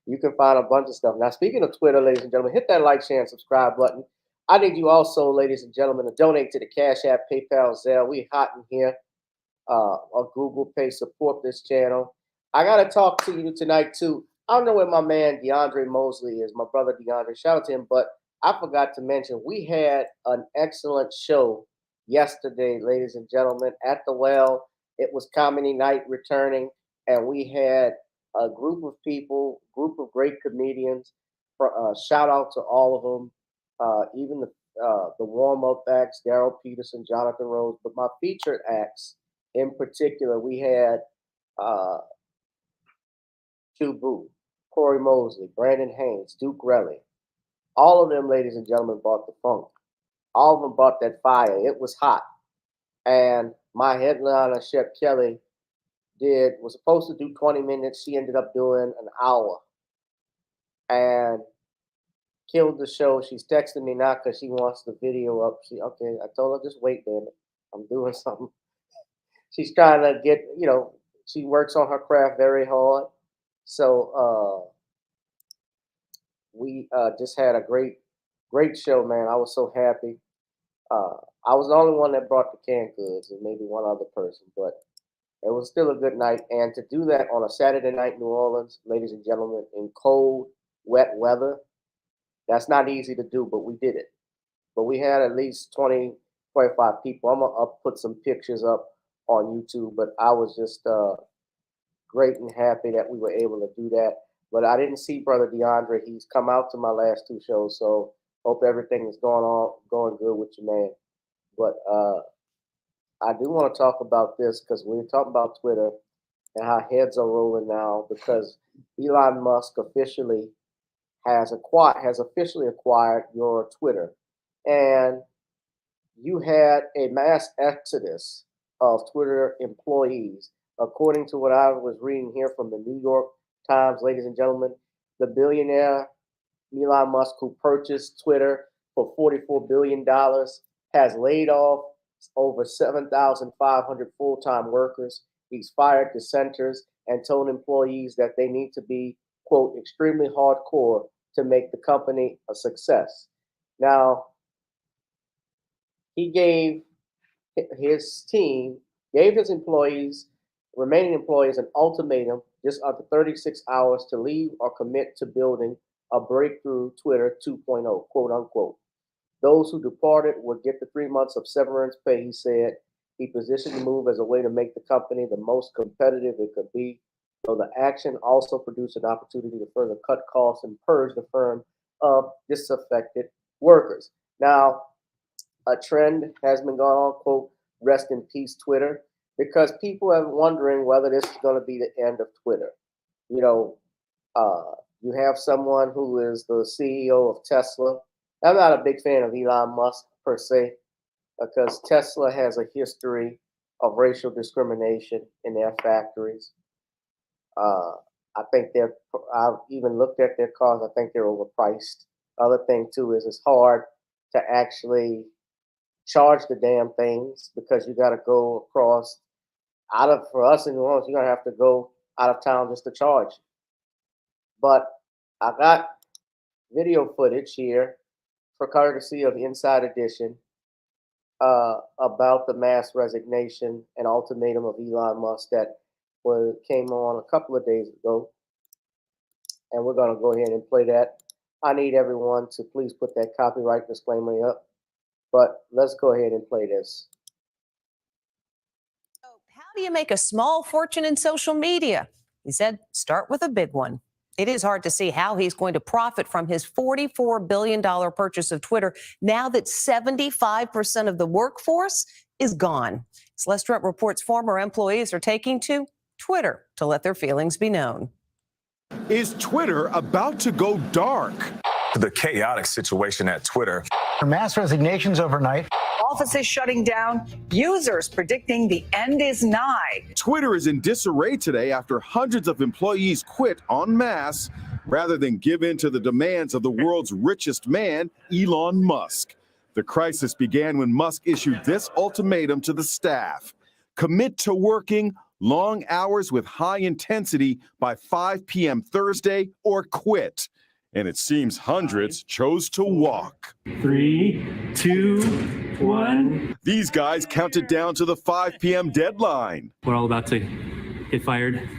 You can find a bunch of stuff. Now, speaking of Twitter, ladies and gentlemen, hit that like, share, and subscribe button. I need you also, ladies and gentlemen, to donate to the Cash App, PayPal, Zelle. We hot in here. Or GooglePay, support this channel. I got to talk to you tonight, too. I don't know where my man DeAndre Mosley is, my brother DeAndre. Shout out to him. But I forgot to mention, we had an excellent show yesterday, ladies and gentlemen, at the Well. It was comedy night returning, and we had a group of people, group of great comedians. Shout out to all of them, even the warm-up acts, Daryl Peterson, Jonathan Rose. But my featured acts, in particular, we had Chubu, Corey Mosley, Brandon Haynes, Duke Relly. All of them, ladies and gentlemen, brought the funk. All of them brought that fire. It was hot. And my headliner, Shep Kelly, was supposed to do 20 minutes. She ended up doing an hour and killed the show. She's texting me now because she wants the video up. Okay, I told her, just wait, damn it. I'm doing something. She's trying to get, she works on her craft very hard. So we just had a great show, man. I was so happy. I was the only one that brought the canned goods and maybe one other person, but it was still a good night. And to do that on a Saturday night in New Orleans, ladies and gentlemen, in cold, wet weather, that's not easy to do, but we did it. But we had at least 20, 25 people. I'm going to put some pictures up on YouTube, but I was just great and happy that we were able to do that. But I didn't see Brother DeAndre. He's come out to my last 2 shows, so hope everything is going good with you, man. But I do want to talk about this because we're talking about Twitter and how heads are rolling now because Elon Musk officially has officially acquired your Twitter, and you had a mass exodus of Twitter employees, according to what I was reading here from the New York Times, ladies and gentlemen. The billionaire Elon Musk, who purchased Twitter for $44 billion, has laid off over 7,500 full-time workers. He's fired dissenters and told employees that they need to be, quote, extremely hardcore to make the company a success. Now, he gave his remaining employees, an ultimatum just after 36 hours to leave or commit to building a breakthrough Twitter 2.0, quote unquote. Those who departed would get the 3 months of severance pay, he said. He positioned the move as a way to make the company the most competitive it could be. So the action also produced an opportunity to further cut costs and purge the firm of disaffected workers. Now, a trend has been going on, quote, rest in peace, Twitter. because people are wondering whether this is going to be the end of Twitter. You know, you have someone who is the CEO of Tesla. I'm not a big fan of Elon Musk per se, because Tesla has a history of racial discrimination in their factories. I think I've even looked at their cars. I think they're overpriced. Other thing too is it's hard to actually charge the damn things because you got to go across for us in New Orleans, you're gonna have to go out of town just to charge. But I got video footage here for courtesy of Inside Edition about the mass resignation and ultimatum of Elon Musk that came on a couple of days ago. And we're going to go ahead and play that. I need everyone to please put that copyright disclaimer up. But let's go ahead and play this. How do you make a small fortune in social media? He said, start with a big one. It is hard to see how he's going to profit from his $44 billion purchase of Twitter now that 75% of the workforce is gone. Celeste Trent reports former employees are taking to Twitter to let their feelings be known. Is Twitter about to go dark? The chaotic situation at Twitter. Mass resignations overnight. Offices shutting down, users predicting the end is nigh. Twitter is in disarray today after hundreds of employees quit en masse rather than give in to the demands of the world's richest man, Elon Musk. The crisis began when Musk issued this ultimatum to the staff: commit to working long hours with high intensity by 5 p.m. Thursday or quit. And it seems hundreds chose to walk. 3, 2, 1. These guys counted down to the 5 p.m. deadline. We're all about to get fired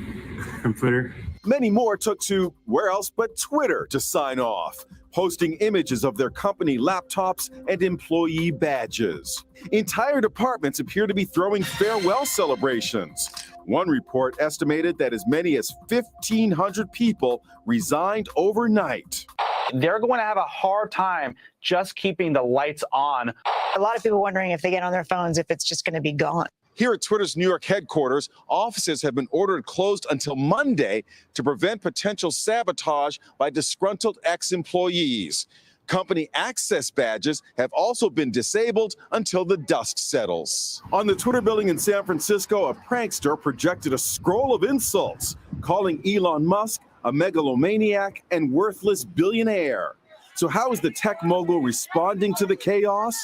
from Twitter. Many more took to where else but Twitter to sign off, posting images of their company laptops and employee badges. Entire departments appear to be throwing farewell celebrations. One report estimated that as many as 1,500 people resigned overnight. They're going to have a hard time just keeping the lights on. A lot of people wondering if they get on their phones, if it's just going to be gone. Here at Twitter's New York headquarters, offices have been ordered closed until Monday to prevent potential sabotage by disgruntled ex-employees. Company access badges have also been disabled until the dust settles. On the Twitter building in San Francisco, a prankster projected a scroll of insults, calling Elon Musk a megalomaniac and worthless billionaire. So how is the tech mogul responding to the chaos?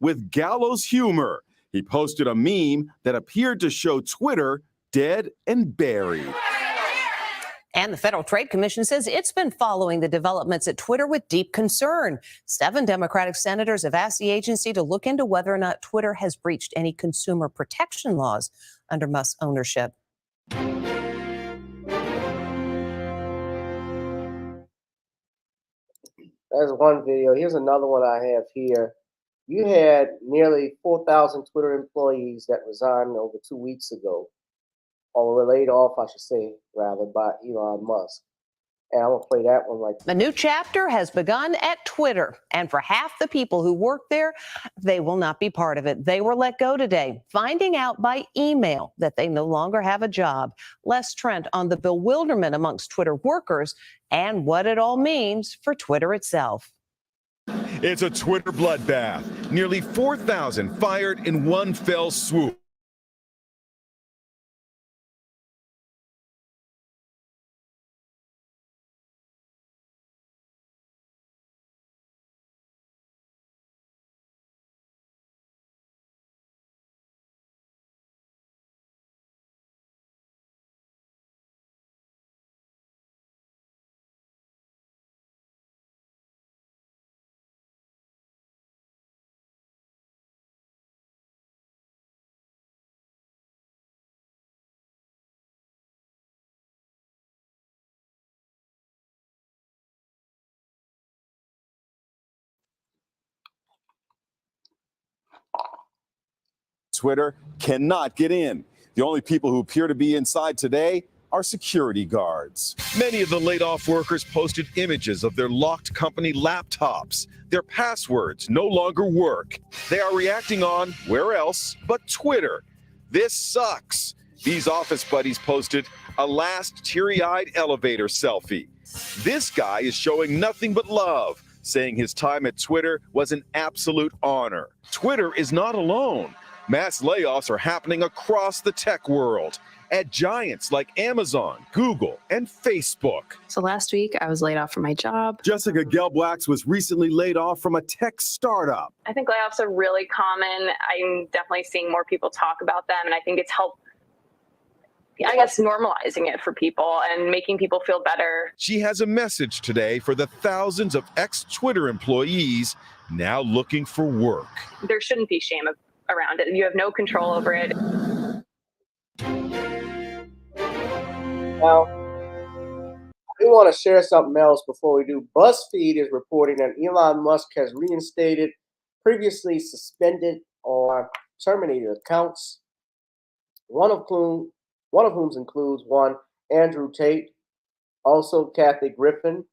With gallows humor. He posted a meme that appeared to show Twitter dead and buried. And the Federal Trade Commission says it's been following the developments at Twitter with deep concern. 7 Democratic senators have asked the agency to look into whether or not Twitter has breached any consumer protection laws under Musk's ownership. There's one video. Here's another one I have here. You had nearly 4,000 Twitter employees that resigned over 2 weeks ago, or were laid off, I should say, rather, by Elon Musk. And I'm going to play that one right A new chapter has begun at Twitter, and for half the people who work there, they will not be part of it. They were let go today, finding out by email that they no longer have a job. Les Trent on the bewilderment amongst Twitter workers and what it all means for Twitter itself. It's a Twitter bloodbath. Nearly 4,000 fired in one fell swoop. Twitter cannot get in. The only people who appear to be inside today are security guards. Many of the laid-off workers posted images of their locked company laptops. Their passwords no longer work. They are reacting on where else but Twitter. This sucks. These office buddies posted a last teary-eyed elevator selfie. This guy is showing nothing but love, saying his time at Twitter was an absolute honor. Twitter is not alone. Mass layoffs are happening across the tech world at giants like Amazon, Google, and Facebook. So last week, I was laid off from my job. Jessica Gelbwax was recently laid off from a tech startup. I think layoffs are really common. I'm definitely seeing more people talk about them, and I think it's helped, I guess, normalizing it for people and making people feel better. She has a message today for the thousands of ex-Twitter employees now looking for work. There shouldn't be shame around it. You have no control over it. Now, I do want to share something else before we do. BuzzFeed is reporting that Elon Musk has reinstated previously suspended or terminated accounts, one of whom includes one, Andrew Tate, also Kathy Griffin.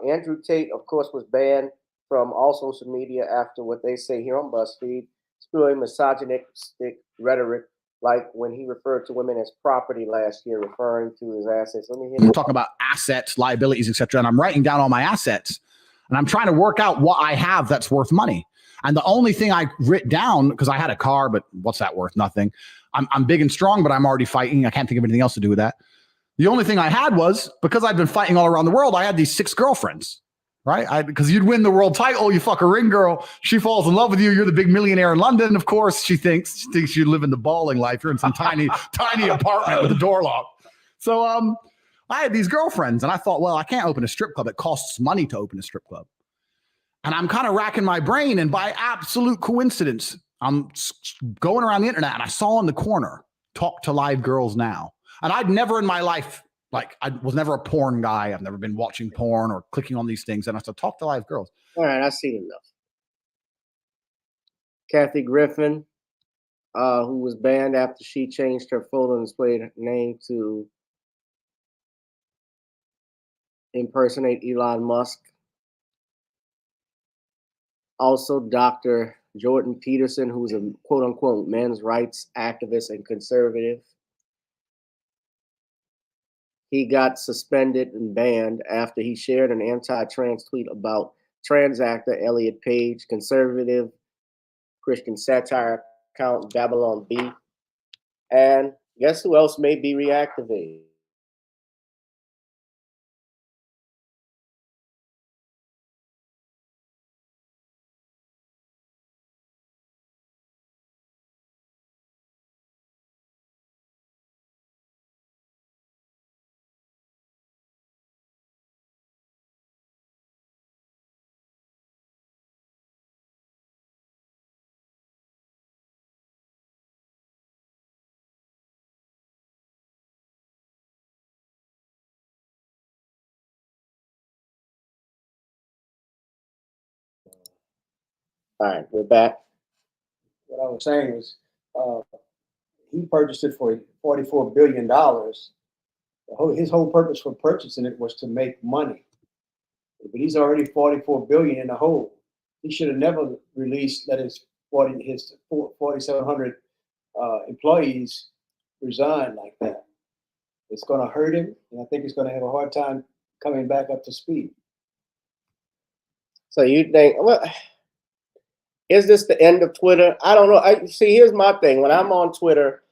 Andrew Tate, of course, was banned from all social media after what they say here on BuzzFeed, spewing misogynistic rhetoric, like when he referred to women as property last year, referring to his assets. Let me hear. We're talking about assets, liabilities, etc. And I'm writing down all my assets, and I'm trying to work out what I have that's worth money. And the only thing I writ down, because I had a car, but what's that worth? Nothing. I'm big and strong, but I'm already fighting. I can't think of anything else to do with that. The only thing I had was, because I've been fighting all around the world, I had these 6 girlfriends, right? Because you'd win the world title, you fuck a ring girl, she falls in love with you, you're the big millionaire in London. Of course, she thinks you live in the balling life. You're in some tiny apartment with a door lock. So I had these girlfriends, and I thought, well, I can't open a strip club. It costs money to open a strip club. And I'm kind of racking my brain, and by absolute coincidence, I'm going around the internet, and I saw in the corner, Talk to Live Girls Now. And I'd never in my life, I was never a porn guy. I've never been watching porn or clicking on these things. And I said, Talk to Live Girls. All right, I've seen enough. Kathy Griffin, who was banned after she changed her photo and displayed her name to impersonate Elon Musk. Also, Dr. Jordan Peterson, who's a quote-unquote men's rights activist and conservative. He got suspended and banned after he shared an anti-trans tweet about trans actor Elliot Page, conservative Christian satire account Babylon B. And guess who else may be reactivated? All right, we're back. What I was saying is, he purchased it for $44 billion. His whole purpose for purchasing it was to make money. But he's already $44 billion in the hole. He should have never let his 4,700 employees resign like that. It's going to hurt him, and I think he's going to have a hard time coming back up to speed. So you think, well, is this the end of Twitter? I don't know. See, here's my thing. When I'm on Twitter,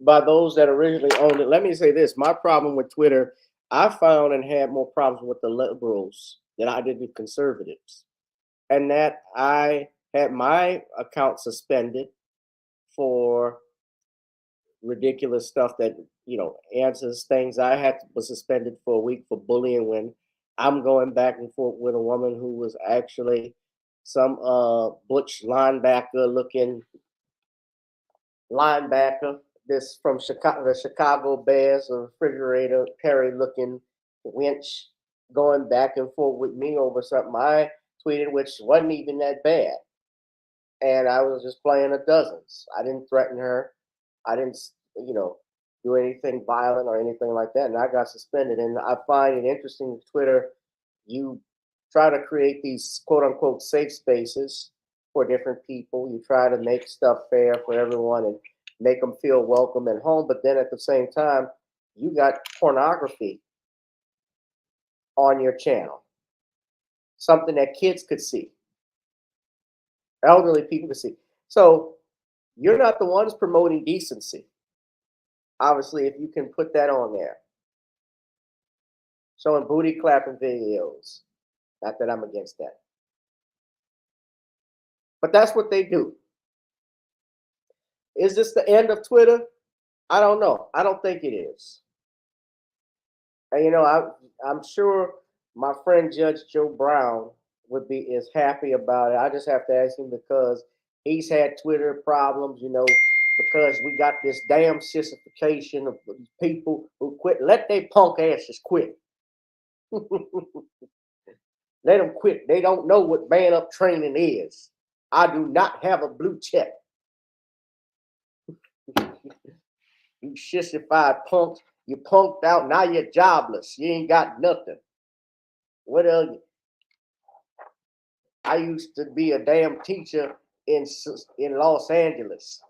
by those that originally owned it, let me say this. My problem with Twitter, I found and had more problems with the liberals than I did with conservatives. And that I had my account suspended for ridiculous stuff that, answers things. Was suspended for a week for bullying when I'm going back and forth with a woman who was actually some butch linebacker this from Chicago, the Chicago Bears, a refrigerator Perry looking wench going back and forth with me over something I tweeted, which wasn't even that bad. And I was just playing a dozens. I didn't threaten her. I didn't, do anything violent or anything like that. And I got suspended. And I find it interesting with Twitter, you try to create these quote unquote safe spaces for different people. You try to make stuff fair for everyone. And make them feel welcome at home. But then at the same time, you got pornography on your channel, something that kids could see, elderly people could see. So you're not the ones promoting decency. Obviously, if you can put that on there, showing booty clapping videos. Not that I'm against that. But that's what they do. Is this the end of Twitter? I don't know. I don't think it is. And you know, I'm sure my friend Judge Joe Brown would be as happy about it. I just have to ask him because he's had Twitter problems, you know, because we got this damn sissification of people who quit. Let they punk asses quit. Let them quit. They don't know what man up training is. I do not have a blue check. You sissified punks. You punked out. Now you're jobless. You ain't got nothing. What else? I used to be a damn teacher in Los Angeles.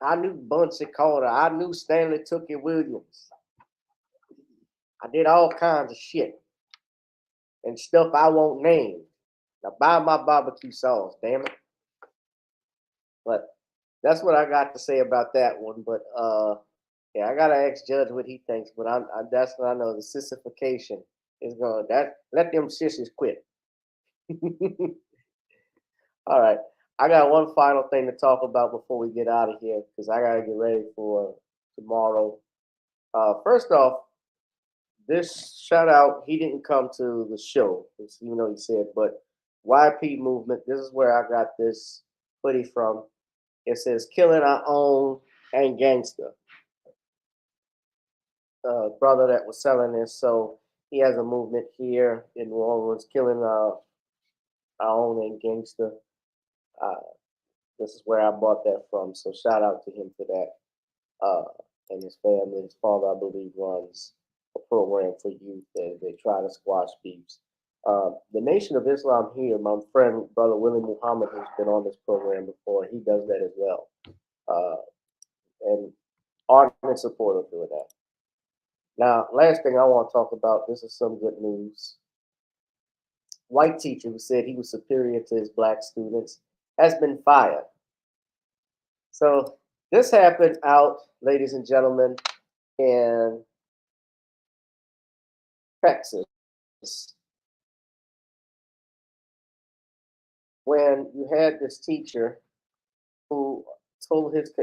I knew Buncey Carter. I knew Stanley Tookie Williams. I did all kinds of shit and stuff I won't name. Now buy my barbecue sauce, damn it. But that's what I got to say about that one. But yeah, I gotta ask Judge what he thinks. But that's what I know. The sissification is going. That let them sissies quit. All right, I got one final thing to talk about before we get out of here because I gotta get ready for tomorrow. First off, this shout out. He didn't come to the show, even though he said. But YP movement. This is where I got this hoodie from. It says "Killing Our Own" and "Gangster." Brother that was selling this, so he has a movement here in New Orleans, killing our own and gangster. This is where I bought that from, so shout out to him for that. And his family. His father, I believe, runs a program for youth, and they try to squash beefs. The Nation of Islam here, my friend, Brother Willie Muhammad, who's been on this program before, he does that as well. And ardent support of doing that. Now, last thing I want to talk about, this is some good news. White teacher who said he was superior to his black students has been fired. So this happened out, ladies and gentlemen, in Texas, when you had this teacher who told his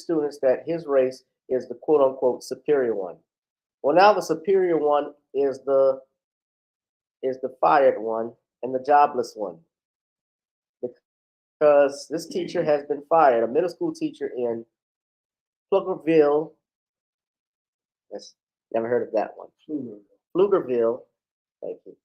students that his race is the quote unquote superior one. Well, now the superior one is the fired one and the jobless one, because this teacher has been fired, a middle school teacher in Pflugerville. Yes, never heard of that one. Pflugerville. Thank you.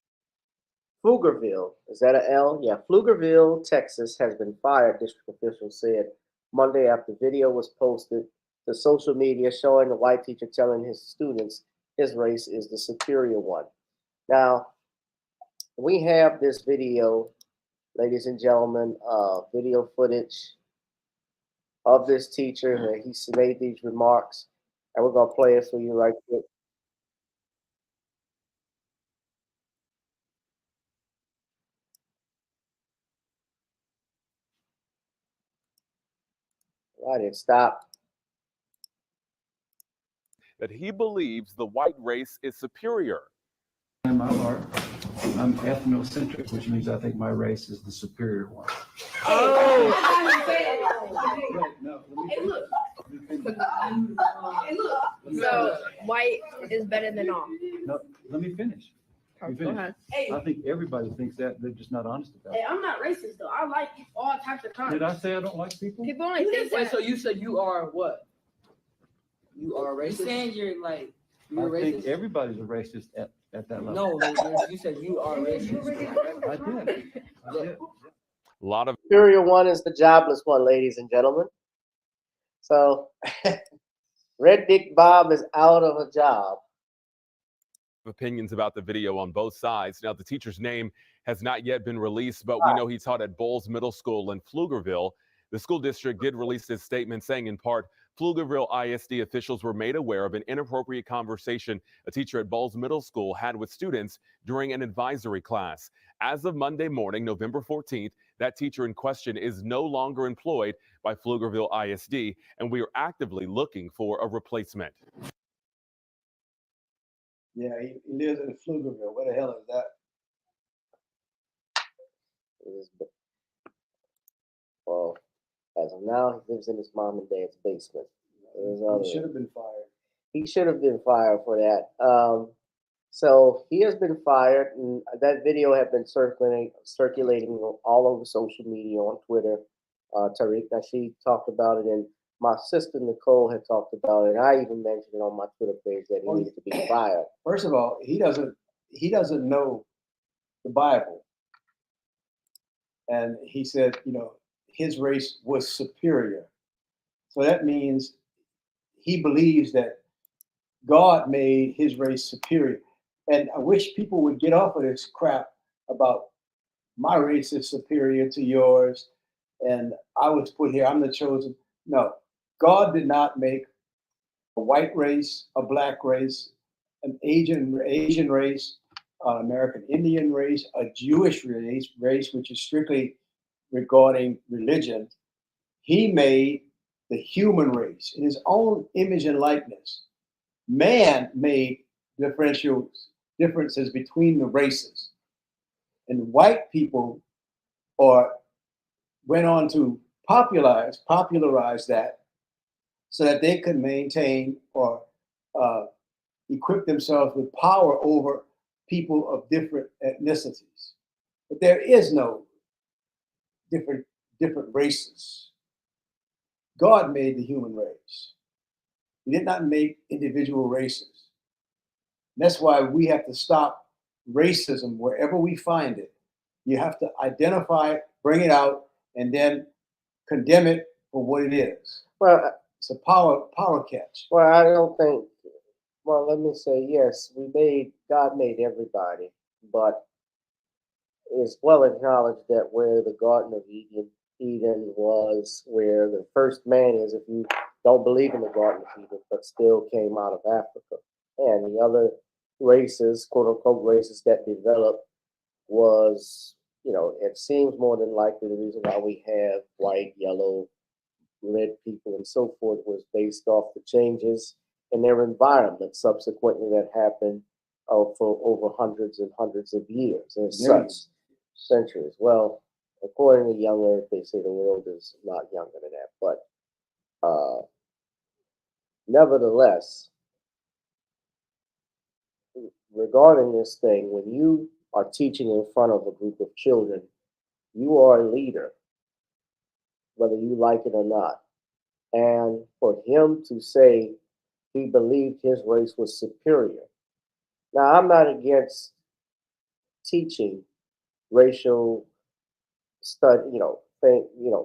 Pflugerville, is that an L? Yeah, Pflugerville, Texas has been fired, district officials said Monday after video was posted to social media showing the white teacher telling his students his race is the superior one. Now, we have this video, ladies and gentlemen, video footage of this teacher where he made these remarks, and we're going to play it for you right quick. Why did it stop? That he believes the white race is superior. In my heart, I'm ethnocentric, which means I think my race is the superior one. Oh. Hey, look. So white is better than all. No, let me finish. Go ahead. I think everybody thinks that. They're just not honest about Hey, it. I'm not racist though. I like all types of kinds. Did I say I don't like people? People only think that. So you said you are what? You are racist? You saying you're like you're I think racist? everybody's a racist at that level. No, you said you are racist. I did. A lot of Superior one is the jobless one, ladies and gentlemen. So Red Dick Bob is out of a job. opinions about the video on both sides. Now, the teacher's name has not yet been released, but we know he taught at Bowles Middle School in Pflugerville. The school district did release this statement saying in part, Pflugerville ISD officials were made aware of an inappropriate conversation a teacher at Bowles Middle School had with students during an advisory class. As of Monday morning, November 14th, that teacher in question is no longer employed by Pflugerville ISD, and we are actively looking for a replacement. Yeah, he lives in Pflugerville. Where the hell is that? Well, as of now, he lives in his mom and dad's basement. He should have been fired. He should have been fired for that. So he has been fired, and that video had been circulating all over social media on Twitter. Tariq Nasheed talked about it, and my sister Nicole had talked about it, and I even mentioned it on my Twitter page that he needed to be fired. First of all, he doesn't know the Bible, and he said, you know, his race was superior. So that means he believes that God made his race superior. And I wish people would get off of this crap about my race is superior to yours, and I was put here, I'm the chosen. No, God did not make a white race, a black race, an Asian race, an American Indian race, a Jewish race, which is strictly regarding religion. He made the human race in his own image and likeness. Man made differences between the races. And white people went on to popularize that so that they could maintain or equip themselves with power over people of different ethnicities. But there is no different races. God made the human race. He did not make individual races. And that's why we have to stop racism wherever we find it. You have to identify it, bring it out, and then condemn it for what it is. Well, it's a power catch. Well, I don't think. Well, let me say yes. God made everybody, but it's well acknowledged that where the Garden of Eden was, where the first man is, if you don't believe in the Garden of Eden, but still came out of Africa, and the other races, quote unquote races that developed was, you know, it seems more than likely the reason why we have white, yellow, red people and so forth was based off the changes in their environment subsequently that happened for over hundreds and hundreds of years and such centuries. Well, according to Young Earth, they say the world is not younger than that, but nevertheless, regarding this thing, when you are teaching in front of a group of children, you are a leader, whether you like it or not. And for him to say he believed his race was superior. Now, I'm not against teaching racial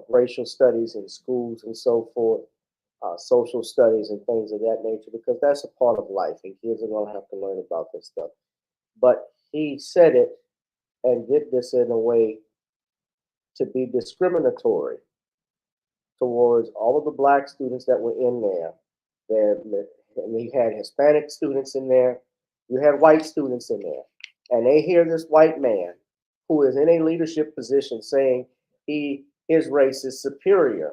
racial studies in schools and so forth, social studies and things of that nature, because that's a part of life, and kids are going to have to learn about this stuff. But he said it and did this in a way to be discriminatory towards all of the black students that were in there. And you had Hispanic students in there, you had white students in there, and they hear this white man who is in a leadership position saying his race is superior.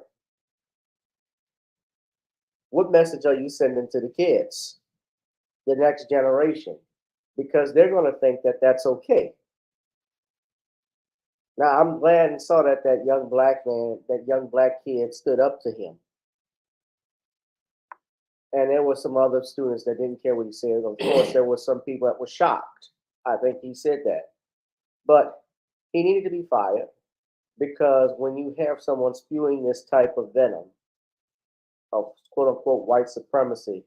What message are you sending to the kids, the next generation? Because they're going to think that that's okay. Now, I'm glad and saw that young black kid stood up to him. And there were some other students that didn't care what he said. Of course, there were some people that were shocked. I think he said that. But he needed to be fired because when you have someone spewing this type of venom of quote unquote white supremacy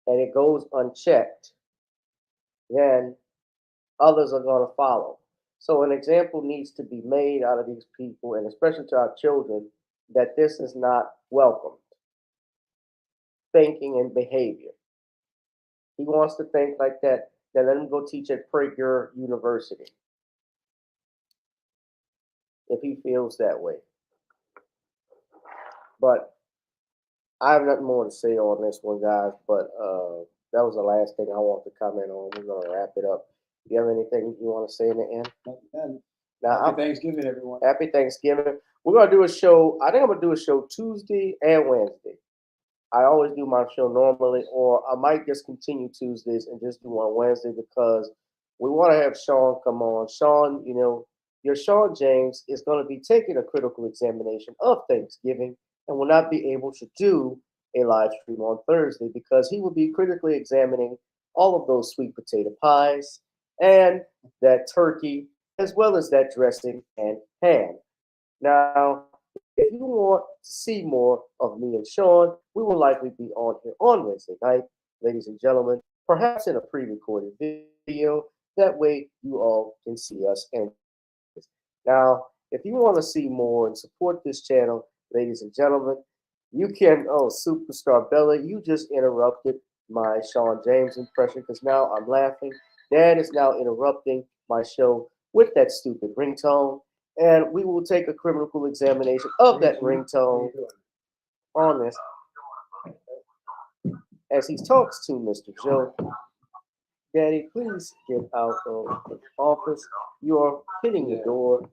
and it goes unchecked, then others are going to follow. So an example needs to be made out of these people, and especially to our children, that this is not welcomed thinking and behavior. He wants to think like that, then let him go teach at Prager University if he feels that way. But I have nothing more to say on this one, guys. But that was the last thing I want to comment on. We're gonna wrap it up. Do you have anything you want to say in the end? Now, Happy Thanksgiving, everyone. Happy Thanksgiving. We're gonna do a show. I think I'm gonna do a show Tuesday and Wednesday. I always do my show normally, or I might just continue Tuesdays and just do on Wednesday because we want to have Sean come on. Sean, you know, your Sean James is going to be taking a critical examination of Thanksgiving and will not be able to do a live stream on Thursday because he will be critically examining all of those sweet potato pies and that turkey, as well as that dressing and ham. Now, if you want to see more of me and Sean, we will likely be on here on Wednesday night, ladies and gentlemen, perhaps in a pre-recorded video. That way you all can see us. And now, if you want to see more and support this channel, ladies and gentlemen, you can, oh, Superstar Bella, you just interrupted my Sean James impression because now I'm laughing. Dad is now interrupting my show with that stupid ringtone. And we will take a critical examination of that ringtone on this as he talks to Mr. Joe. Daddy, please get out of the office. You are hitting the door.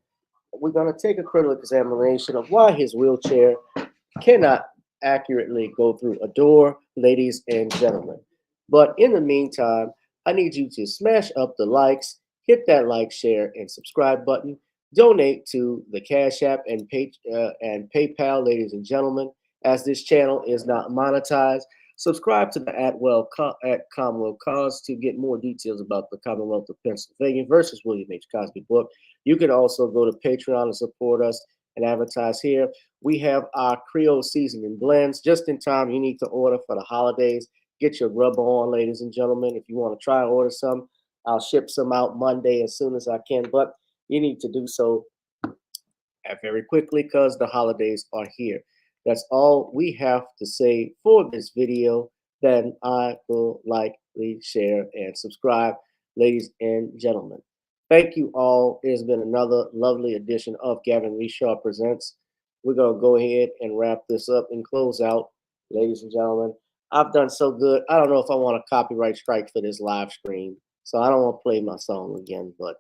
We're going to take a critical examination of why his wheelchair cannot accurately go through a door, ladies and gentlemen. But in the meantime, I need you to smash up the likes, hit that like, share, and subscribe button. Donate to the Cash App and PayPal, ladies and gentlemen, as this channel is not monetized. Subscribe to the at Commonwealth Cause to get more details about the Commonwealth of Pennsylvania versus William H. Cosby book. You can also go to Patreon and support us and advertise here. We have our Creole seasoning blends just in time. You need to order for the holidays. Get your rub on, ladies and gentlemen. If you want to try and order some, I'll ship some out Monday as soon as I can. But you need to do so very quickly because the holidays are here. That's all we have to say for this video. Then I will likely share and subscribe, ladies and gentlemen. Thank you all. It has been another lovely edition of Gavin Richard Presents. We're going to go ahead and wrap this up and close out, ladies and gentlemen. I've done so good. I don't know if I want a copyright strike for this live stream, so I don't want to play my song again, but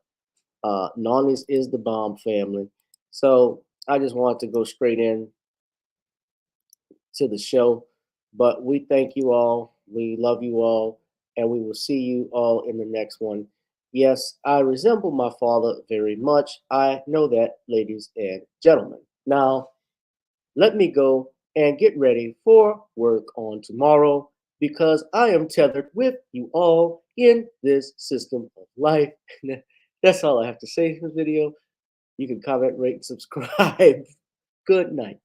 Nonnies is the bomb family. So I just wanted to go straight in to the show. But we thank you all. We love you all. And we will see you all in the next one. Yes, I resemble my father very much. I know that, ladies and gentlemen. Now, let me go and get ready for work on tomorrow because I am tethered with you all in this system of life. That's all I have to say in this video. You can comment, rate, and subscribe. Good night.